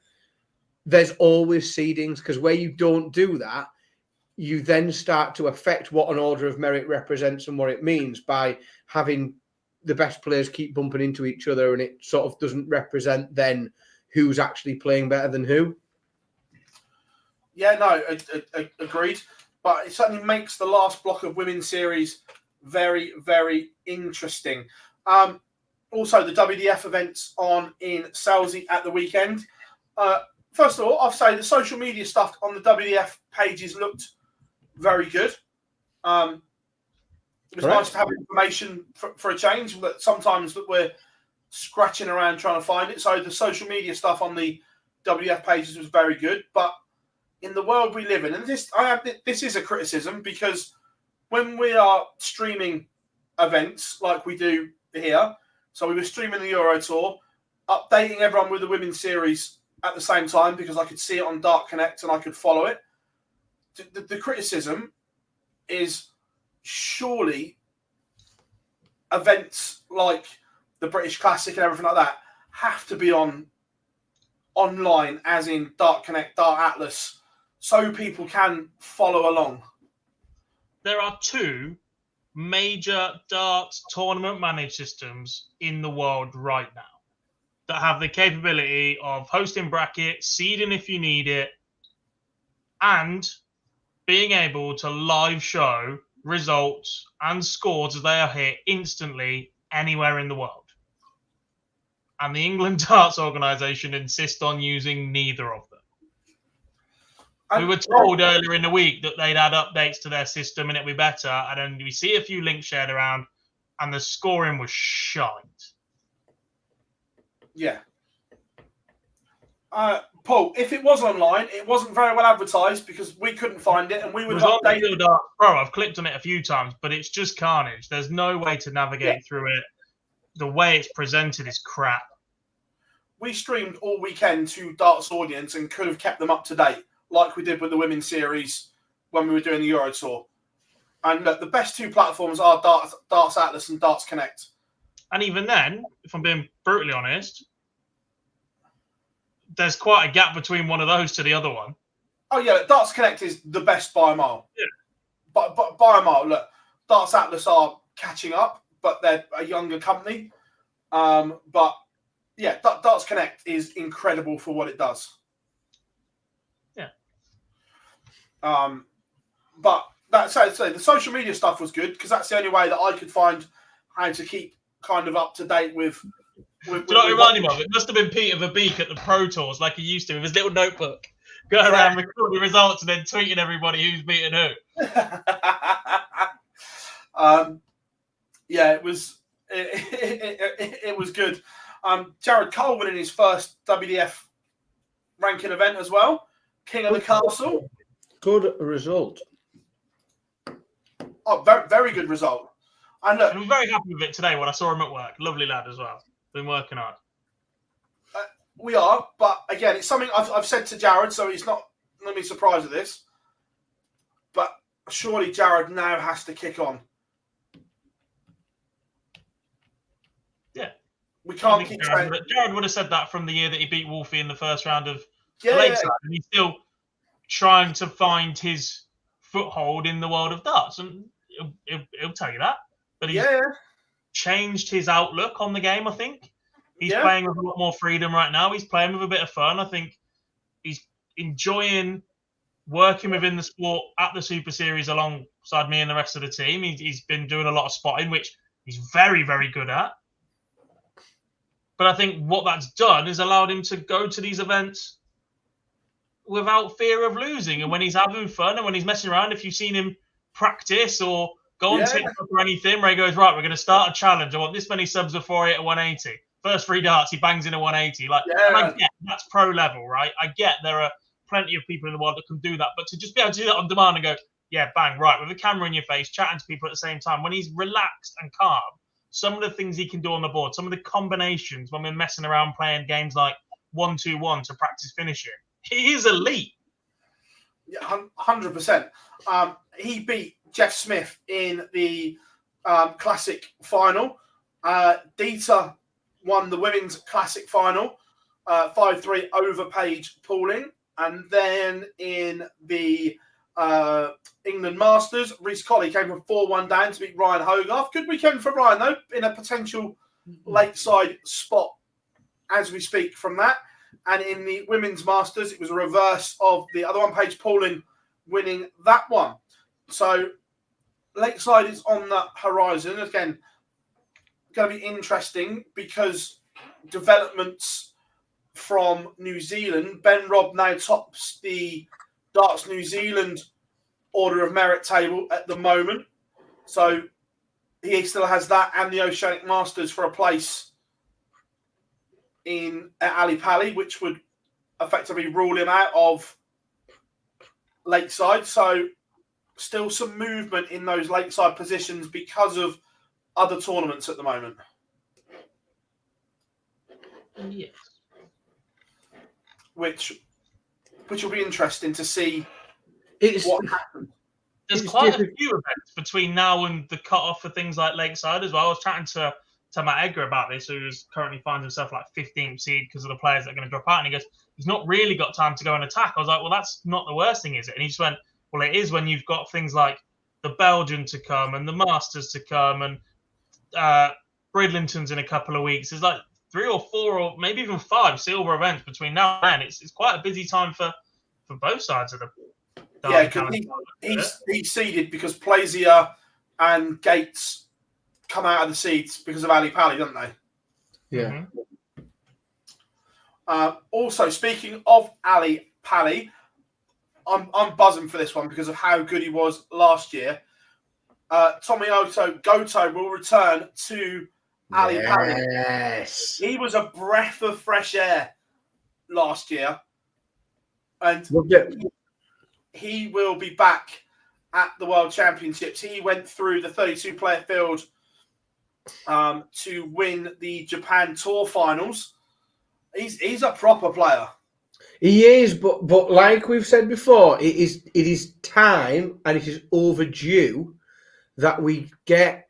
C: There's always seedings, because where you don't do that, you then start to affect what an order of merit represents and what it means by having the best players keep bumping into each other, and it sort of doesn't represent then who's actually playing better than who.
A: Yeah, no, agreed. But it certainly makes the last block of women's series very, very interesting. Also, the WDF events on in Salisbury at the weekend. First of all, I'll say the social media stuff on the WDF pages looked very good. It was nice to have information for a change, but sometimes that we're scratching around trying to find it. So the social media stuff on the WDF pages was very good. But in the world we live in, and this is a criticism, because when we are streaming events like we do here, so we were streaming the Euro Tour, updating everyone with the women's series at the same time because I could see it on Dark Connect and I could follow it. The criticism is surely events like the British Classic and everything like that have to be online, as in Dark Connect, Dark Atlas, so people can follow along.
B: There are 2 major darts tournament managed systems in the world right now that have the capability of hosting brackets, seeding if you need it, and being able to live show results and scores as they are hit instantly anywhere in the world. And the England Darts Organisation insist on using neither of them. We were told earlier in the week that they'd add updates to their system and it'd be better. And then we see a few links shared around and the scoring was shite.
A: Yeah. Paul, if it was online, it wasn't very well advertised because we couldn't find it and we would have updated it.
B: Pro, I've clicked on it a few times, but it's just carnage. There's no way to navigate through it. the way it's presented is crap.
A: We streamed all weekend to Darts audience and could have kept them up to date, like we did with the women's series when we were doing the Euro Tour. And look, the best two platforms are Darts Atlas and Darts Connect.
B: And even then, if I'm being brutally honest, there's quite a gap between one of those to the other one.
A: Oh yeah, Darts Connect is the best by a mile.
B: Yeah.
A: But by a mile, look, Darts Atlas are catching up, but they're a younger company. But yeah, Darts Connect is incredible for what it does.
B: Yeah.
A: But that's so the social media stuff was good because that's the only way that I could find how to keep kind of up to date with.
B: Do you know what it reminded me of? It must have been Peter Verbeek at the Pro Tours, like he used to, with his little notebook, going around recording results and then tweeting everybody who's beating who.
A: Yeah, it was it was good. Jared Cole winning his first WDF ranking event as well, King of the Castle.
C: Good result.
A: Oh, very, very good result. And look,
B: I'm very happy with it today when I saw him at work. Lovely lad as well. Been working hard.
A: we are, but again, it's something I've said to Jared, so he's not going to be surprised at this. But surely Jared now has to kick on.
B: Yeah.
A: We can't keep saying...
B: Jared would have said that from the year that he beat Wolfie in the first round of Lakeside, and he's still trying to find his foothold in the world of darts, and he'll tell you that. But he's changed his outlook on the game, I think. He's playing with a lot more freedom right now. He's playing with a bit of fun. I think he's enjoying working within the sport at the Super Series alongside me and the rest of the team. He's been doing a lot of spotting, which he's very, very good at. But I think what that's done is allowed him to go to these events without fear of losing. And when he's having fun and when he's messing around, if you've seen him practice or go on TikTok or anything where he goes, right, we're going to start a challenge. I want this many subs before I hit a 180. First 3 darts, he bangs in a 180. I get that's pro level, right? I get there are plenty of people in the world that can do that. But to just be able to do that on demand and go, yeah, bang, right, with a camera in your face, chatting to people at the same time, when he's relaxed and calm, some of the things he can do on the board, some of the combinations when we're messing around playing games like 1-2-1 to practice finishing, he is elite.
A: Yeah, 100%. He beat Jeff Smith in the Classic final. Dieter won the Women's Classic final, 5-3 over Page Pauling. And then in the England Masters, Reece Colley came from 4-1 down to beat Ryan Hogarth. Good weekend for Ryan, though, in a potential Lakeside spot as we speak from that. And in the Women's Masters, it was a reverse of the other one, Paige Pauling winning that one. So Lakeside is on the horizon. Again, going to be interesting because developments from New Zealand. Ben Robb now tops the Darts New Zealand Order of Merit table at the moment. So he still has that and the Oceanic Masters for a place at Ali Pali, which would effectively rule him out of Lakeside. So still some movement in those Lakeside positions because of other tournaments at the moment.
B: Yes.
A: Which will be interesting to see what happens.
B: There's quite a few events between now and the cut-off for things like Lakeside as well. I was chatting to Matt Edgar about this, who currently finds himself like 15th seed because of the players that are going to drop out. And he goes, he's not really got time to go and attack. I was like, well, that's not the worst thing, is it? And he just went, well, it is when you've got things like the Belgian to come and the Masters to come and Bridlington's in a couple of weeks. There's like 3 or 4 or maybe even 5 silver events between now and then. It's quite a busy time for both sides of the
A: because he's seeded because Plazier and Gates come out of the seeds because of Ali Pali, don't they?
C: Yeah.
A: Also, speaking of Ali Pali, I'm buzzing for this one because of how good he was last year. Tomoyoto Goto will return to Ali Pali.
C: Yes.
A: He was a breath of fresh air last year. And he will be back at the World Championships. He went through the 32-player field to win the Japan Tour finals. He's a proper player.
C: He is, but like we've said before, it is time and it is overdue that we get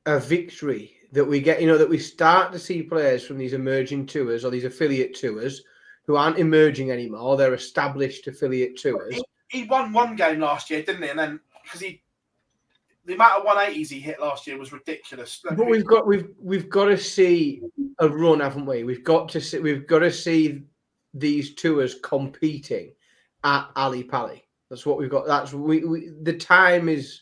C: a victory. That we get, that we start to see players from these emerging tours or these affiliate tours who aren't emerging anymore. They're established affiliate tours.
A: He won one game last year, didn't he? And then because the amount of 180s he hit last year was ridiculous.
C: But we've got to see a run, haven't we? We've got to see these tours competing at Ali Pali. That's what we've got. That's the time is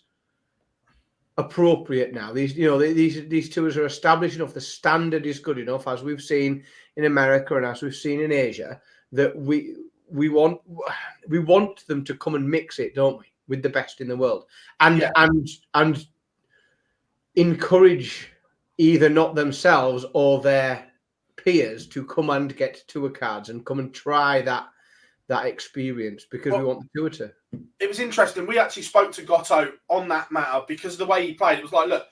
C: appropriate now. These tours are established enough. The standard is good enough, as we've seen in America and as we've seen in Asia, that we want them to come and mix it, don't we, with the best in the world, and encourage either not themselves or their peers to come and get tour cards and come and try that experience, because we want the tour to.
A: It was interesting. We actually spoke to Goto on that matter, because the way he played, it was like, look,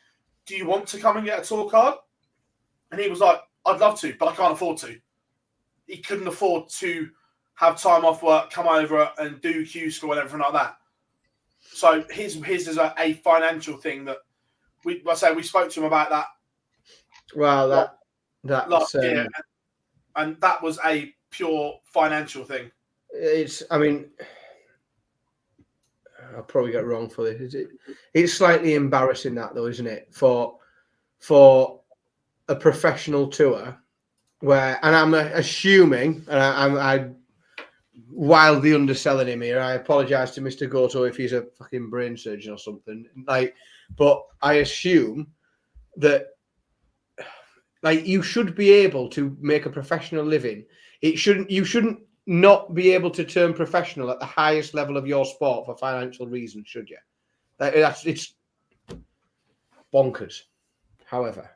A: do you want to come and get a tour card? And he was like, I'd love to, but I can't afford to. He couldn't afford to have time off work, come over and do Q school and everything like that. So his is a financial thing that we spoke to him about that.
C: Well, that
A: last year, and that was a pure financial thing.
C: I'll probably get it wrong for this. It's slightly embarrassing, that though, isn't it? For a professional tour where, and I'm assuming, and I'm wildly underselling him here. I apologise to Mr. Goto if he's a fucking brain surgeon or something. But I assume that you should be able to make a professional living. You shouldn't not be able to turn professional at the highest level of your sport for financial reasons, should you? It's bonkers. However,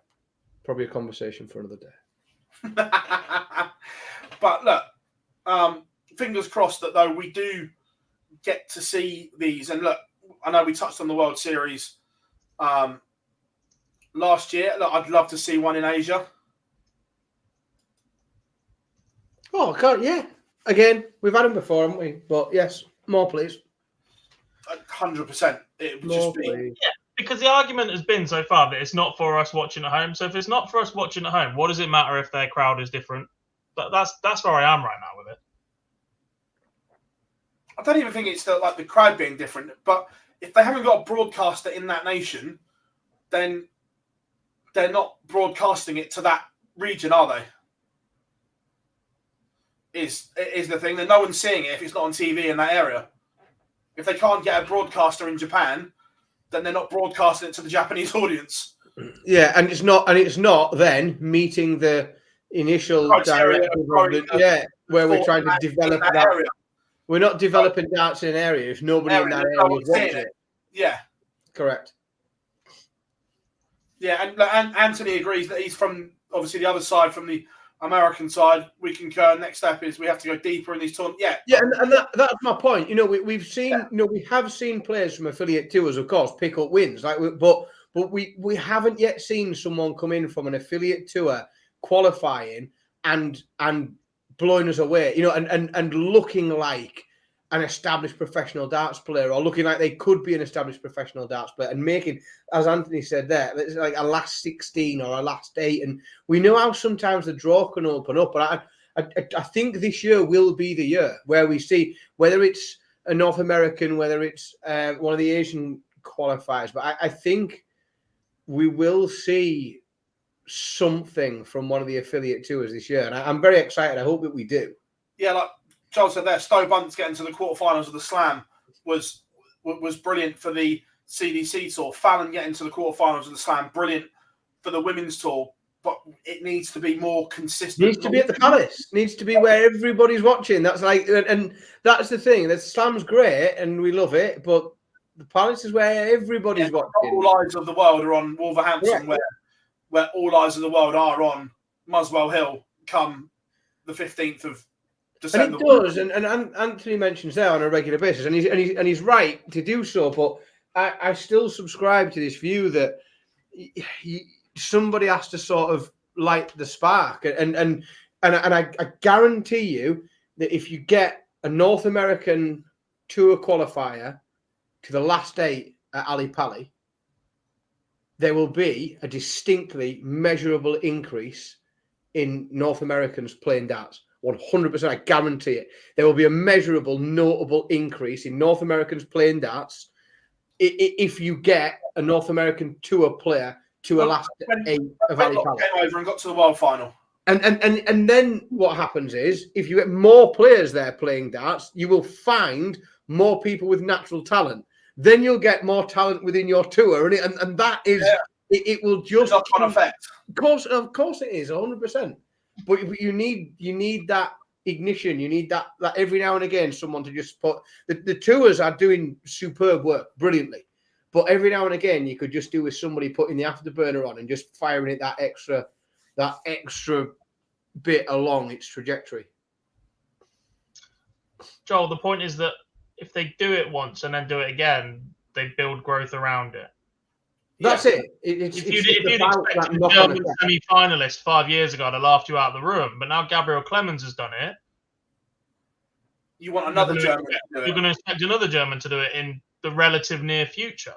C: probably a conversation for another day.
A: But look, fingers crossed that though we do get to see these. And look, I know we touched on the World Series last year. Look, I'd love to see one in Asia.
C: Oh, God, yeah. Again, we've had them before, haven't we? But yes, more please.
A: 100%. It would just be.
B: Yeah, because the argument has been so far that it's not for us watching at home. So if it's not for us watching at home, what does it matter if their crowd is different? That's where I am right now with it.
A: I don't even think it's the crowd being different, but if they haven't got a broadcaster in that nation, then they're not broadcasting it to that region, are they? Is the thing that no one's seeing it if it's not on TV in that area. If they can't get a broadcaster in Japan, then they're not broadcasting it to the Japanese audience.
C: Yeah, and it's not then meeting the initial directive where we're trying to develop that area. We're not developing darts in an area if nobody in that area is watching it.
A: Yeah,
C: correct.
A: Yeah, and Anthony agrees that he's from obviously the other side, from the American side. We concur. Next step is we have to go deeper in these tournaments. Yeah,
C: and that's my point. We've seen, we have seen players from affiliate tours, of course, pick up wins. But we haven't yet seen someone come in from an affiliate tour qualifying and blowing us away. And looking like an established professional darts player, or looking like they could be an established professional darts player, and making, as Anthony said there, it's like a last 16 or a last 8. And we know how sometimes the draw can open up, but I think this year will be the year where we see whether it's a North American, whether it's one of the Asian qualifiers, but I think we will see something from one of the affiliate tours this year, and I'm very excited. I hope that we do.
A: Yeah, like Charles said there, Stowe Bunce getting to the quarterfinals of the Slam was brilliant for the CDC tour. Fallon getting to the quarterfinals of the Slam, brilliant for the women's tour. But it needs to be more consistent.
C: Needs to be at the Palace. Needs to be where everybody's watching. That's and that's the thing. The Slam's great and we love it, but the Palace is where everybody's watching.
A: All eyes of the world are on Wolverhampton, where all eyes of the world are on Muswell Hill come the 15th of December.
C: And it does, and Anthony mentions there on a regular basis, and he's right to do so. But I still subscribe to this view that somebody has to sort of light the spark, and I guarantee you that if you get a North American Tour qualifier to the last 8 at Ali Pali, there will be a distinctly measurable increase in North Americans playing darts. 100%, I guarantee it. There will be a measurable, notable increase in North Americans playing darts if you get a North American Tour player to a last 8 of Ali Pali.
A: Came over and got to the world final.
C: And then what happens is, if you get more players there playing darts, you will find more people with natural talent. Then you'll get more talent within your tour, and that is it will just
A: knock-on effect.
C: Of course, it is 100%. But you need that ignition. You need that every now and again someone to just put. The tours are doing superb work, brilliantly, but every now and again you could just do with somebody putting the afterburner on and just firing it that extra bit along its trajectory.
B: Joel, the point is that if they do it once and then do it again, they build growth around it.
C: That's it.
B: If you'd expected a German semi-finalist 5 years ago, I'd have laughed you out of the room. But now Gabriel Clemens has done it.
A: You want another German to do it.
B: You're going to expect another German to do it in the relative near future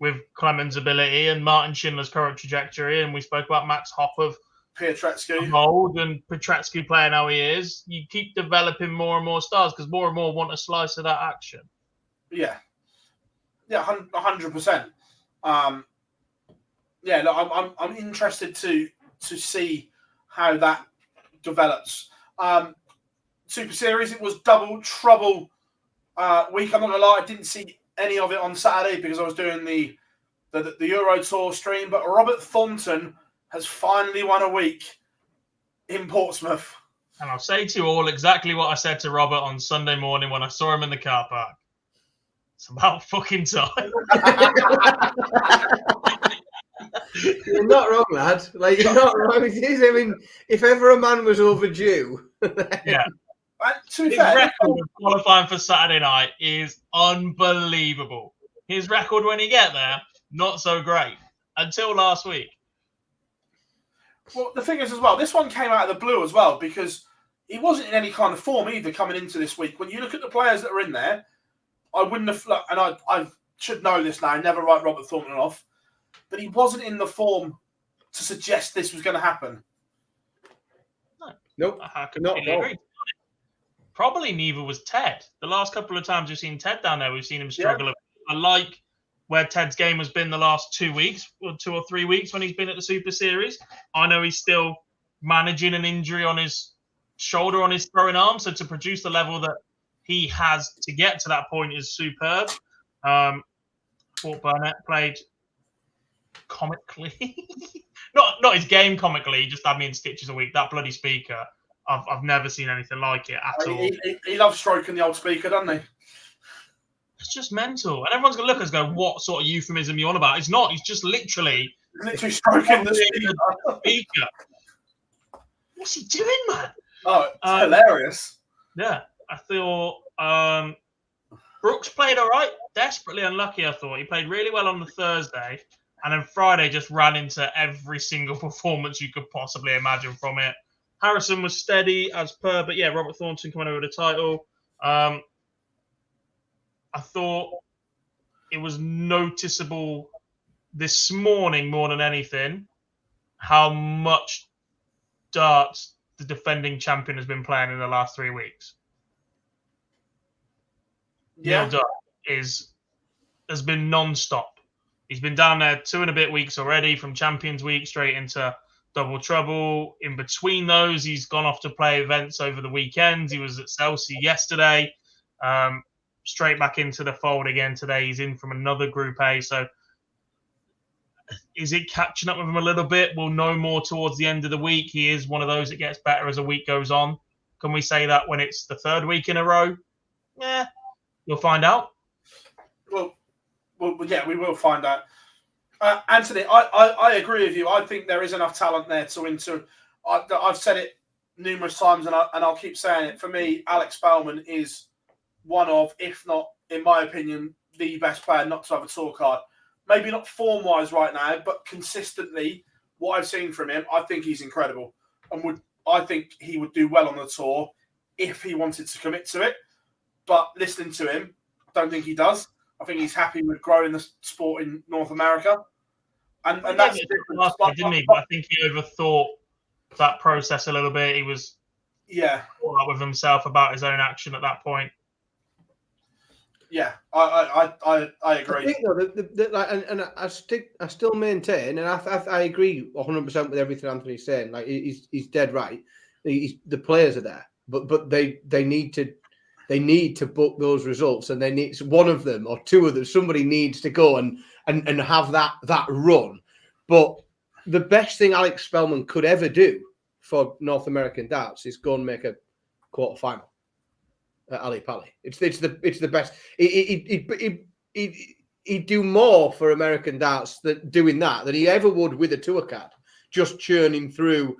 B: with Clemens' ability and Martin Schindler's current trajectory. And we spoke about Max Hopp of
A: Pietretsky
B: old and Pietretsky playing how he is. You keep developing more and more stars because more and more want a slice of that action.
A: Yeah, 100%. Yeah, look, I'm interested to see how that develops. Super Series, it was double trouble week. I'm not gonna lie, I didn't see any of it on Saturday because I was doing the Euro Tour stream. But Robert Thornton has finally won a week in Portsmouth.
B: And I'll say to you all exactly what I said to Robert on Sunday morning when I saw him in the car park. It's about fucking time.
C: You're not wrong, lad. Like, you're not wrong. It is. I mean, if ever a man was overdue.
B: Yeah.
A: To be
B: His
A: fair,
B: record of qualifying for Saturday night is unbelievable. His record when he get there, not so great. Until last week.
A: Well, the thing is as well, this one came out of the blue as well because he wasn't in any kind of form either coming into this week. When you look at the players that are in there, I wouldn't have, and I should know this now, I never write Robert Thornton off, but he wasn't in the form to suggest this was going to happen.
C: Nope.
B: I completely agree. Probably neither was Ted. The last couple of times we've seen Ted down there, we've seen him struggle. Yeah. I like where Ted's game has been the last 2 weeks, or 2 or 3 weeks when he's been at the Super Series. I know he's still managing an injury on his shoulder, on his throwing arm, so to produce the level that he has to get to that point is superb. Fort Burnett played comically. not his game comically, he just had me in stitches a week. That bloody speaker, I've never seen anything like it at all.
A: He loves stroking the old speaker, doesn't he?
B: It's just mental. And everyone's going to look at us and go, what sort of euphemism are you on about? It's not. He's just literally
A: stroking the
B: speaker. What's he doing, man?
A: Oh, it's hilarious.
B: Yeah. I thought Brooks played all right. Desperately unlucky, I thought. He played really well on the Thursday. And then Friday just ran into every single performance you could possibly imagine from it. Harrison was steady as per. But, yeah, Robert Thornton coming over the title. I thought it was noticeable this morning more than anything how much darts the defending champion has been playing in the last 3 weeks.
A: Yeah.
B: Neil Dart has been non-stop. He's been down there 2 and a bit weeks already, from Champions Week straight into Double Trouble. In between those, he's gone off to play events over the weekend. He was at Sousa yesterday. Straight back into the fold again today. He's in from another Group A. So is it catching up with him a little bit? We'll know more towards the end of the week. He is one of those that gets better as the week goes on. Can we say that when it's the 3rd week in a row? Yeah, you'll find out.
A: Well, yeah, we will find out. Anthony, I agree with you. I think there is enough talent there to win. I've said it numerous times, and I'll keep saying it. For me, Alex Bellman is one of, if not, in my opinion, the best player not to have a tour card. maybe not form-wise right now, but consistently, what I've seen from him, I think he's incredible. And I think he would do well on the tour if he wanted to commit to it. But listening to him, I don't think he does. I think he's happy with growing the sport in North America. And that's different.
B: Didn't he? But I think he overthought that process a little bit. He was caught up with himself about his own action at that point.
A: Yeah, I agree.
C: I think though, I still maintain, and I agree 100% with everything Anthony's saying. Like he's dead right. The players are there, but they need to book those results, and they need one of them or two of them. Somebody needs to go and have that run. But the best thing Alex Spellman could ever do for North American darts is go and make a quarterfinal at Ali Pali. It's the best. He'd do more for American darts doing that than he ever would with a tour card, just churning through,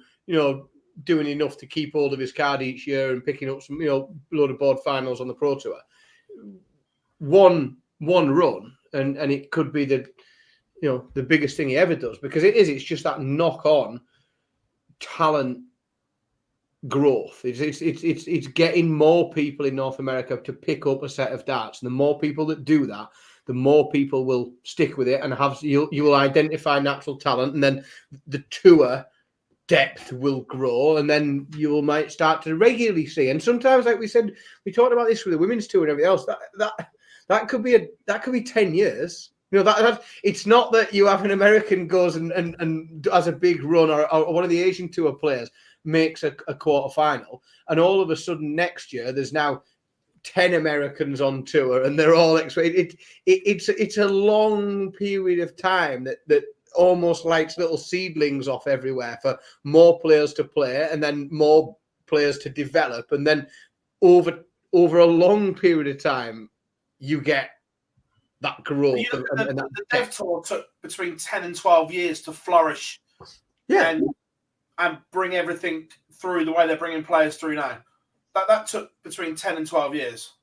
C: doing enough to keep hold of his card each year and picking up some, load of board finals on the Pro Tour. One run, and it could be the biggest thing he ever does, because it's just that knock-on talent growth. It's getting more people in North America to pick up a set of darts. And the more people that do that, the more people will stick with it, and you will identify natural talent, and then the tour depth will grow, and then you might start to regularly see. And sometimes, like we said, we talked about this with the women's tour and everything else. That could be 10 years. That it's not that you have an American goes and has a big run, or one of the Asian tour players makes a quarter final, and all of a sudden next year there's now 10 Americans on tour, and they're all it's a long period of time that almost lights little seedlings off everywhere for more players to play, and then more players to develop, and then over a long period of time you get that growth.
A: The Dev Tour took between 10 and 12 years to flourish, and bring everything through the way they're bringing players through now. That took between 10 and 12 years.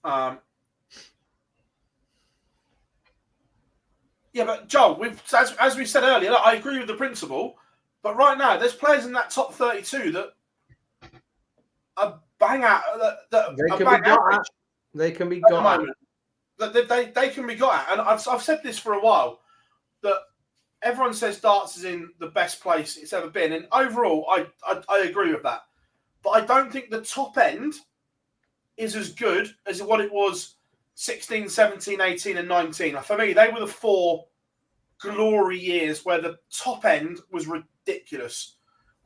A: But Joel, as we said earlier, I agree with the principle, but right now there's players in that top 32 that are bang out.
C: They can be got at.
A: They can be got at. And I've said this for a while, that everyone says darts is in the best place it's ever been. And overall, I agree with that. But I don't think the top end is as good as what it was 16, 17, 18 and 19. For me, they were the four glory years where the top end was ridiculous.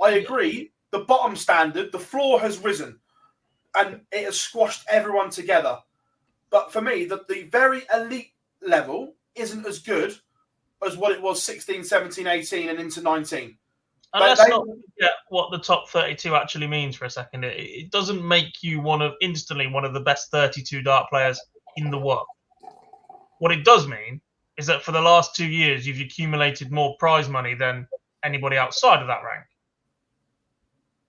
A: I agree. The bottom standard, the floor has risen, and it has squashed everyone together. But for me, the very elite level isn't as good as what it was 16, 17, 18 and into 19.
B: And let's not forget what the top 32 actually means for a second. It doesn't make you instantly one of the best 32 dart players in the world. What it does mean is that for the last 2 years, you've accumulated more prize money than anybody outside of that rank.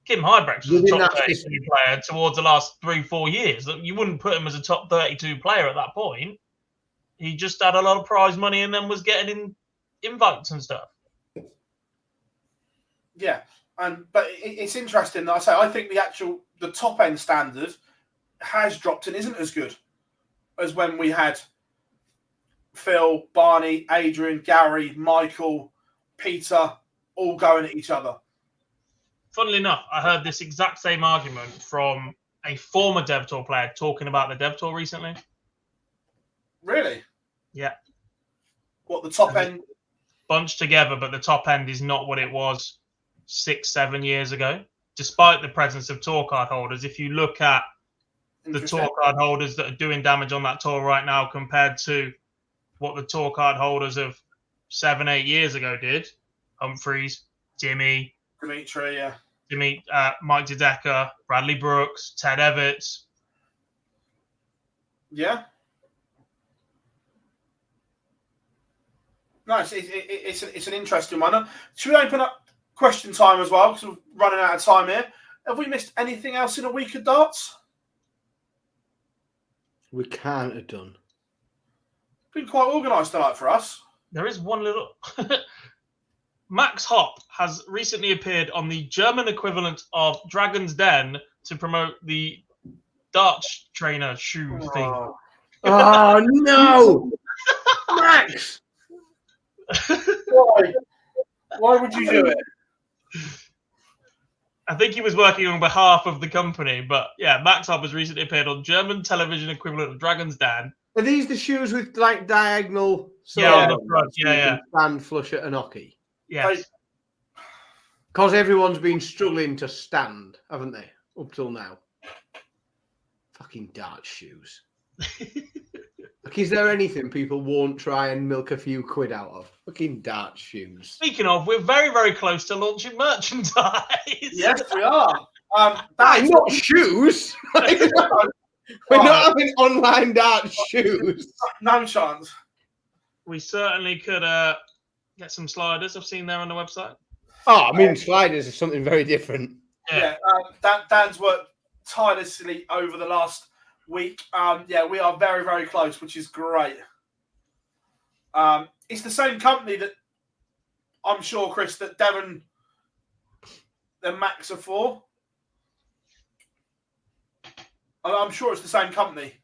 B: Kim Hybrex was a top 32 player towards the last 3-4 years. You wouldn't put him as a top 32 player at that point. He just had a lot of prize money and then was getting invites and stuff.
A: Yeah, but it's interesting that I think the top end standard has dropped and isn't as good as when we had Phil, Barney, Adrian, Gary, Michael, Peter all going at each other.
B: Funnily enough, I heard this exact same argument from a former Dev Tour player talking about the Dev Tour recently.
A: Really?
B: Yeah.
A: What, the top end?
B: Bunched together, but the top end is not what it was 6-7 years ago, despite the presence of tour card holders. If you look at the tour card holders that are doing damage on that tour right now compared to what the tour card holders of 7-8 years ago did, Humphreys, Dimitri, Mike DeDecker, Bradley Brooks, Ted Evans.
A: Yeah. Nice. It's an interesting one. Should we open up question time as well? Because we're running out of time here. Have we missed anything else in a week of darts?
C: We can't have done.
A: Been quite organised tonight for us.
B: There is one little. Max Hopp has recently appeared on the German equivalent of Dragon's Den to promote the Darts trainer shoe thing.
C: Oh no, Max!
A: Why? Why would you do it?
B: I think he was working on behalf of the company, but yeah, Max Hopp has recently appeared on German television equivalent of Dragon's Den.
C: Are these the shoes with like diagonal?
B: On the front. Yeah.
C: Stand flush at an hockey.
B: Yes.
C: Because everyone's been struggling to stand, haven't they? Up till now. Fucking dart shoes. Like, is there anything people won't try and milk a few quid out of? Fucking dart shoes.
B: Speaking of, we're very, very close to launching merchandise.
A: Yes, we are.
C: Not shoes. We're not having online dart shoes.
A: No chance.
B: We certainly could get some sliders. I've seen there on the website.
C: Oh, I mean, sliders is something very different.
A: Yeah, Dan's worked tirelessly over the last week. We are very, very close, which is great. It's the same company that I'm sure, Chris, that Devon and Max are for. I'm sure it's the same company.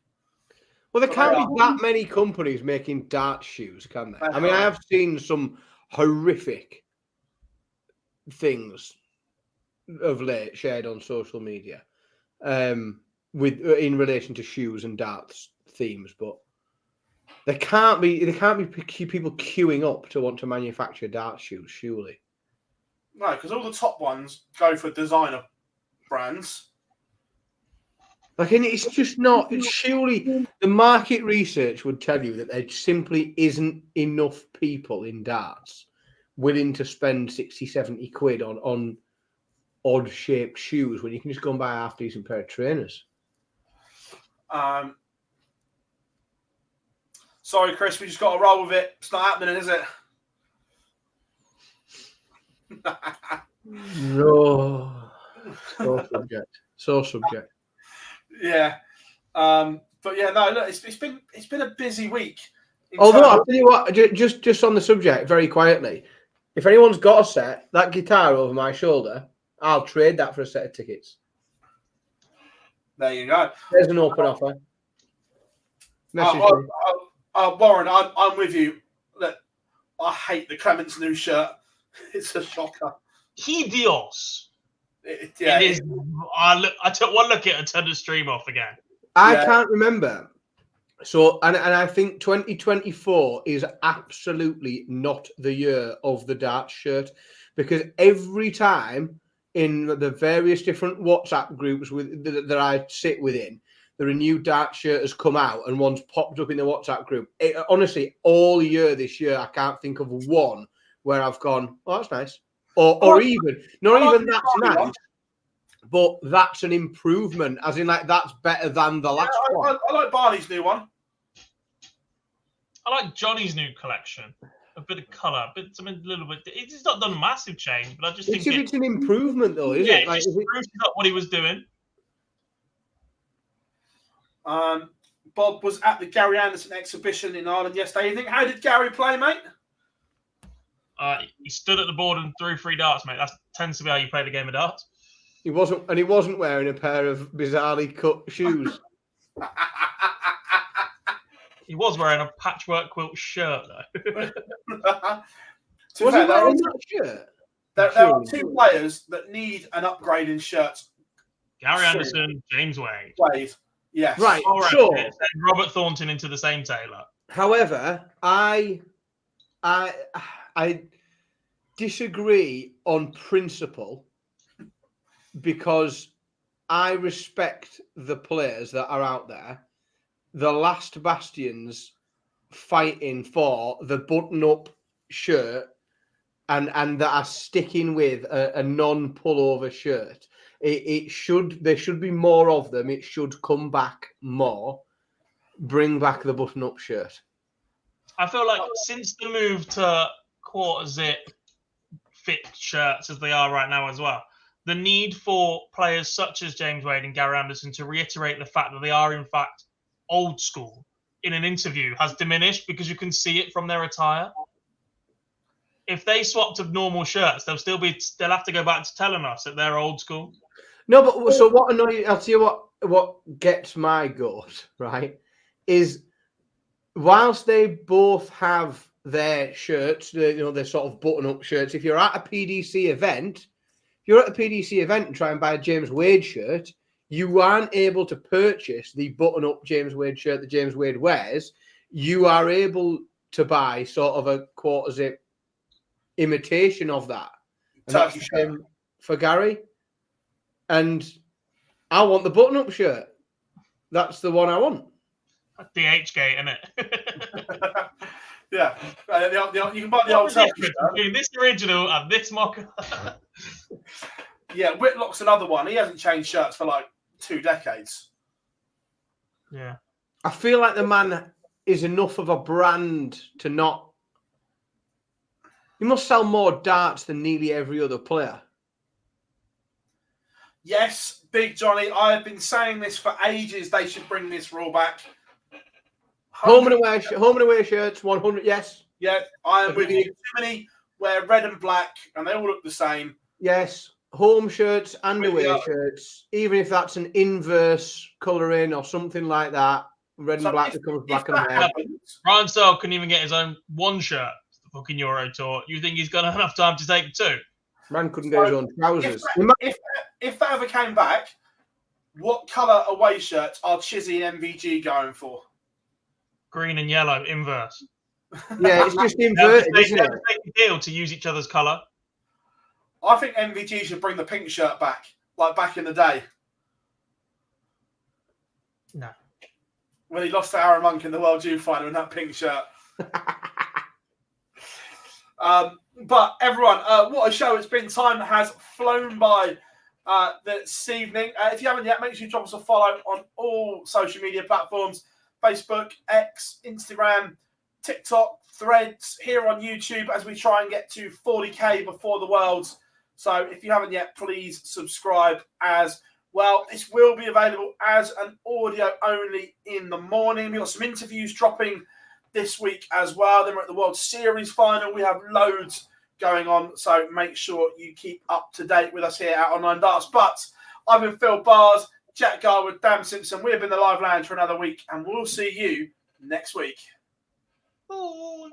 C: Well, there can't be that many companies making dart shoes, can there? I mean, I have seen some horrific things of late shared on social media in relation to shoes and darts themes, but there can't be people queuing up to want to manufacture dart shoes, surely.
A: No, because all the top ones go for designer brands.
C: Like, and it's just not. Surely the market research would tell you that there simply isn't enough people in darts willing to spend 60, 70 quid on odd shaped shoes when you can just go and buy a half decent pair of trainers.
A: Sorry, Chris, we just got to roll with it. It's not happening, is it?
C: No. So subject.
A: Yeah. But yeah, no, look, it's been a busy week.
C: Although I'll tell you what, just on the subject, very quietly, if anyone's got a set, that guitar over my shoulder, I'll trade that for a set of tickets.
A: There you go.
C: There's an open offer.
A: Warren, I'm with you. Look, I hate the Clemens new shirt. It's a shocker.
B: Hideous.
A: It
B: is. I took one look at it and turned the stream off again.
C: I can't remember. So, and I think 2024 is absolutely not the year of the Darts shirt, because every time in the various different WhatsApp groups that I sit within, a new Darts shirt has come out and one's popped up in the WhatsApp group. Honestly, all year this year, I can't think of one where I've gone, oh, that's nice. Or even, not even that's nice, but that's an improvement, as in, like, that's better than the last one.
A: I like Barney's new one.
B: I like Johnny's new collection. A bit of colour, something a little bit. It's not done a massive change, but I just think
C: it's an improvement, though, isn't it?
B: Like, it spruces up what he was doing.
A: Bob was at the Gary Anderson exhibition in Ireland yesterday evening. How did Gary play, mate?
B: He stood at the board and threw 3 darts, mate. That tends to be how you play the game of darts.
C: He wasn't wearing a pair of bizarrely cut shoes.
B: He was wearing a patchwork quilt shirt, though.
C: Was he wearing that shirt?
A: There are 2 players that need an upgrade in shirts.
B: Gary Anderson, James Wade.
A: Yes.
C: Right,
B: sure. Send Robert Thornton into the same tailor.
C: However, I disagree on principle, because I respect the players that are out there, the last bastions fighting for the button-up shirt and that are sticking with a non-pullover shirt. There should be more of them. It should come back more. Bring back the button-up shirt.
B: I feel like since the move to quarter zip fit shirts as they are right now as well, the need for players such as James Wade and Gary Anderson to reiterate the fact that they are in fact old school in an interview has diminished because you can see it from their attire. If they swapped to normal shirts, they'll have to go back to telling us that they're old school.
C: No, but so what annoys? I'll tell you what gets my goat, right, is whilst they both have their shirts, their sort of button-up shirts. If you're at a PDC event, and try and buy a James Wade shirt, you aren't able to purchase the button-up James Wade shirt that James Wade wears. You are able to buy sort of a quarter-zip imitation of that. And that's the same for Gary. And I want the button-up shirt. That's the one I want.
B: DH gate, isn't it?
A: Yeah. You can buy the old shirt.
B: Between this original and this mock.
A: Yeah, Whitlock's another one. He hasn't changed shirts for like 2 decades.
B: Yeah.
C: I feel like the man is enough of a brand to not... He must sell more darts than nearly every other player.
A: Yes, Big Johnny, I have been saying this for ages. They should bring this rule back.
C: Home and away shirts, 100, yes.
A: Yeah, I am with you. Too many wear red and black, and they all look the same.
C: Yes, home shirts and away shirts, even if that's an inverse colouring or something like that. Red and black becomes black and white.
B: Ryan Searle couldn't even get his own one shirt for the fucking Euro Tour. You think he's got enough time to take 2?
C: Man couldn't get his own trousers.
A: If that ever came back, what colour away shirts are Chizzy and MVG going for?
B: Green and yellow, inverse.
C: Yeah, it's just inverted, isn't it?
B: Take a deal to use each other's colour.
A: I think MVG should bring the pink shirt back, like back in the day.
B: No.
A: When he lost to Aaron Monk in the World Junior final in that pink shirt. But everyone, what a show it's been. Time has flown by this evening. If you haven't yet, make sure you drop us a follow on all social media platforms. Facebook, X, Instagram, TikTok, Threads, here on YouTube as we try and get to 40k before the Worlds. So if you haven't yet, please subscribe as well. This will be available as an audio only in the morning. We've got some interviews dropping this week as well. Then we're at the World Series final. We have loads going on. So make sure you keep up to date with us here at Online Darts. But I've been Phil Bars, Jack Garwood, Dan Simpson. We've been the Live Lounge for another week, and we'll see you next week.
B: Bye.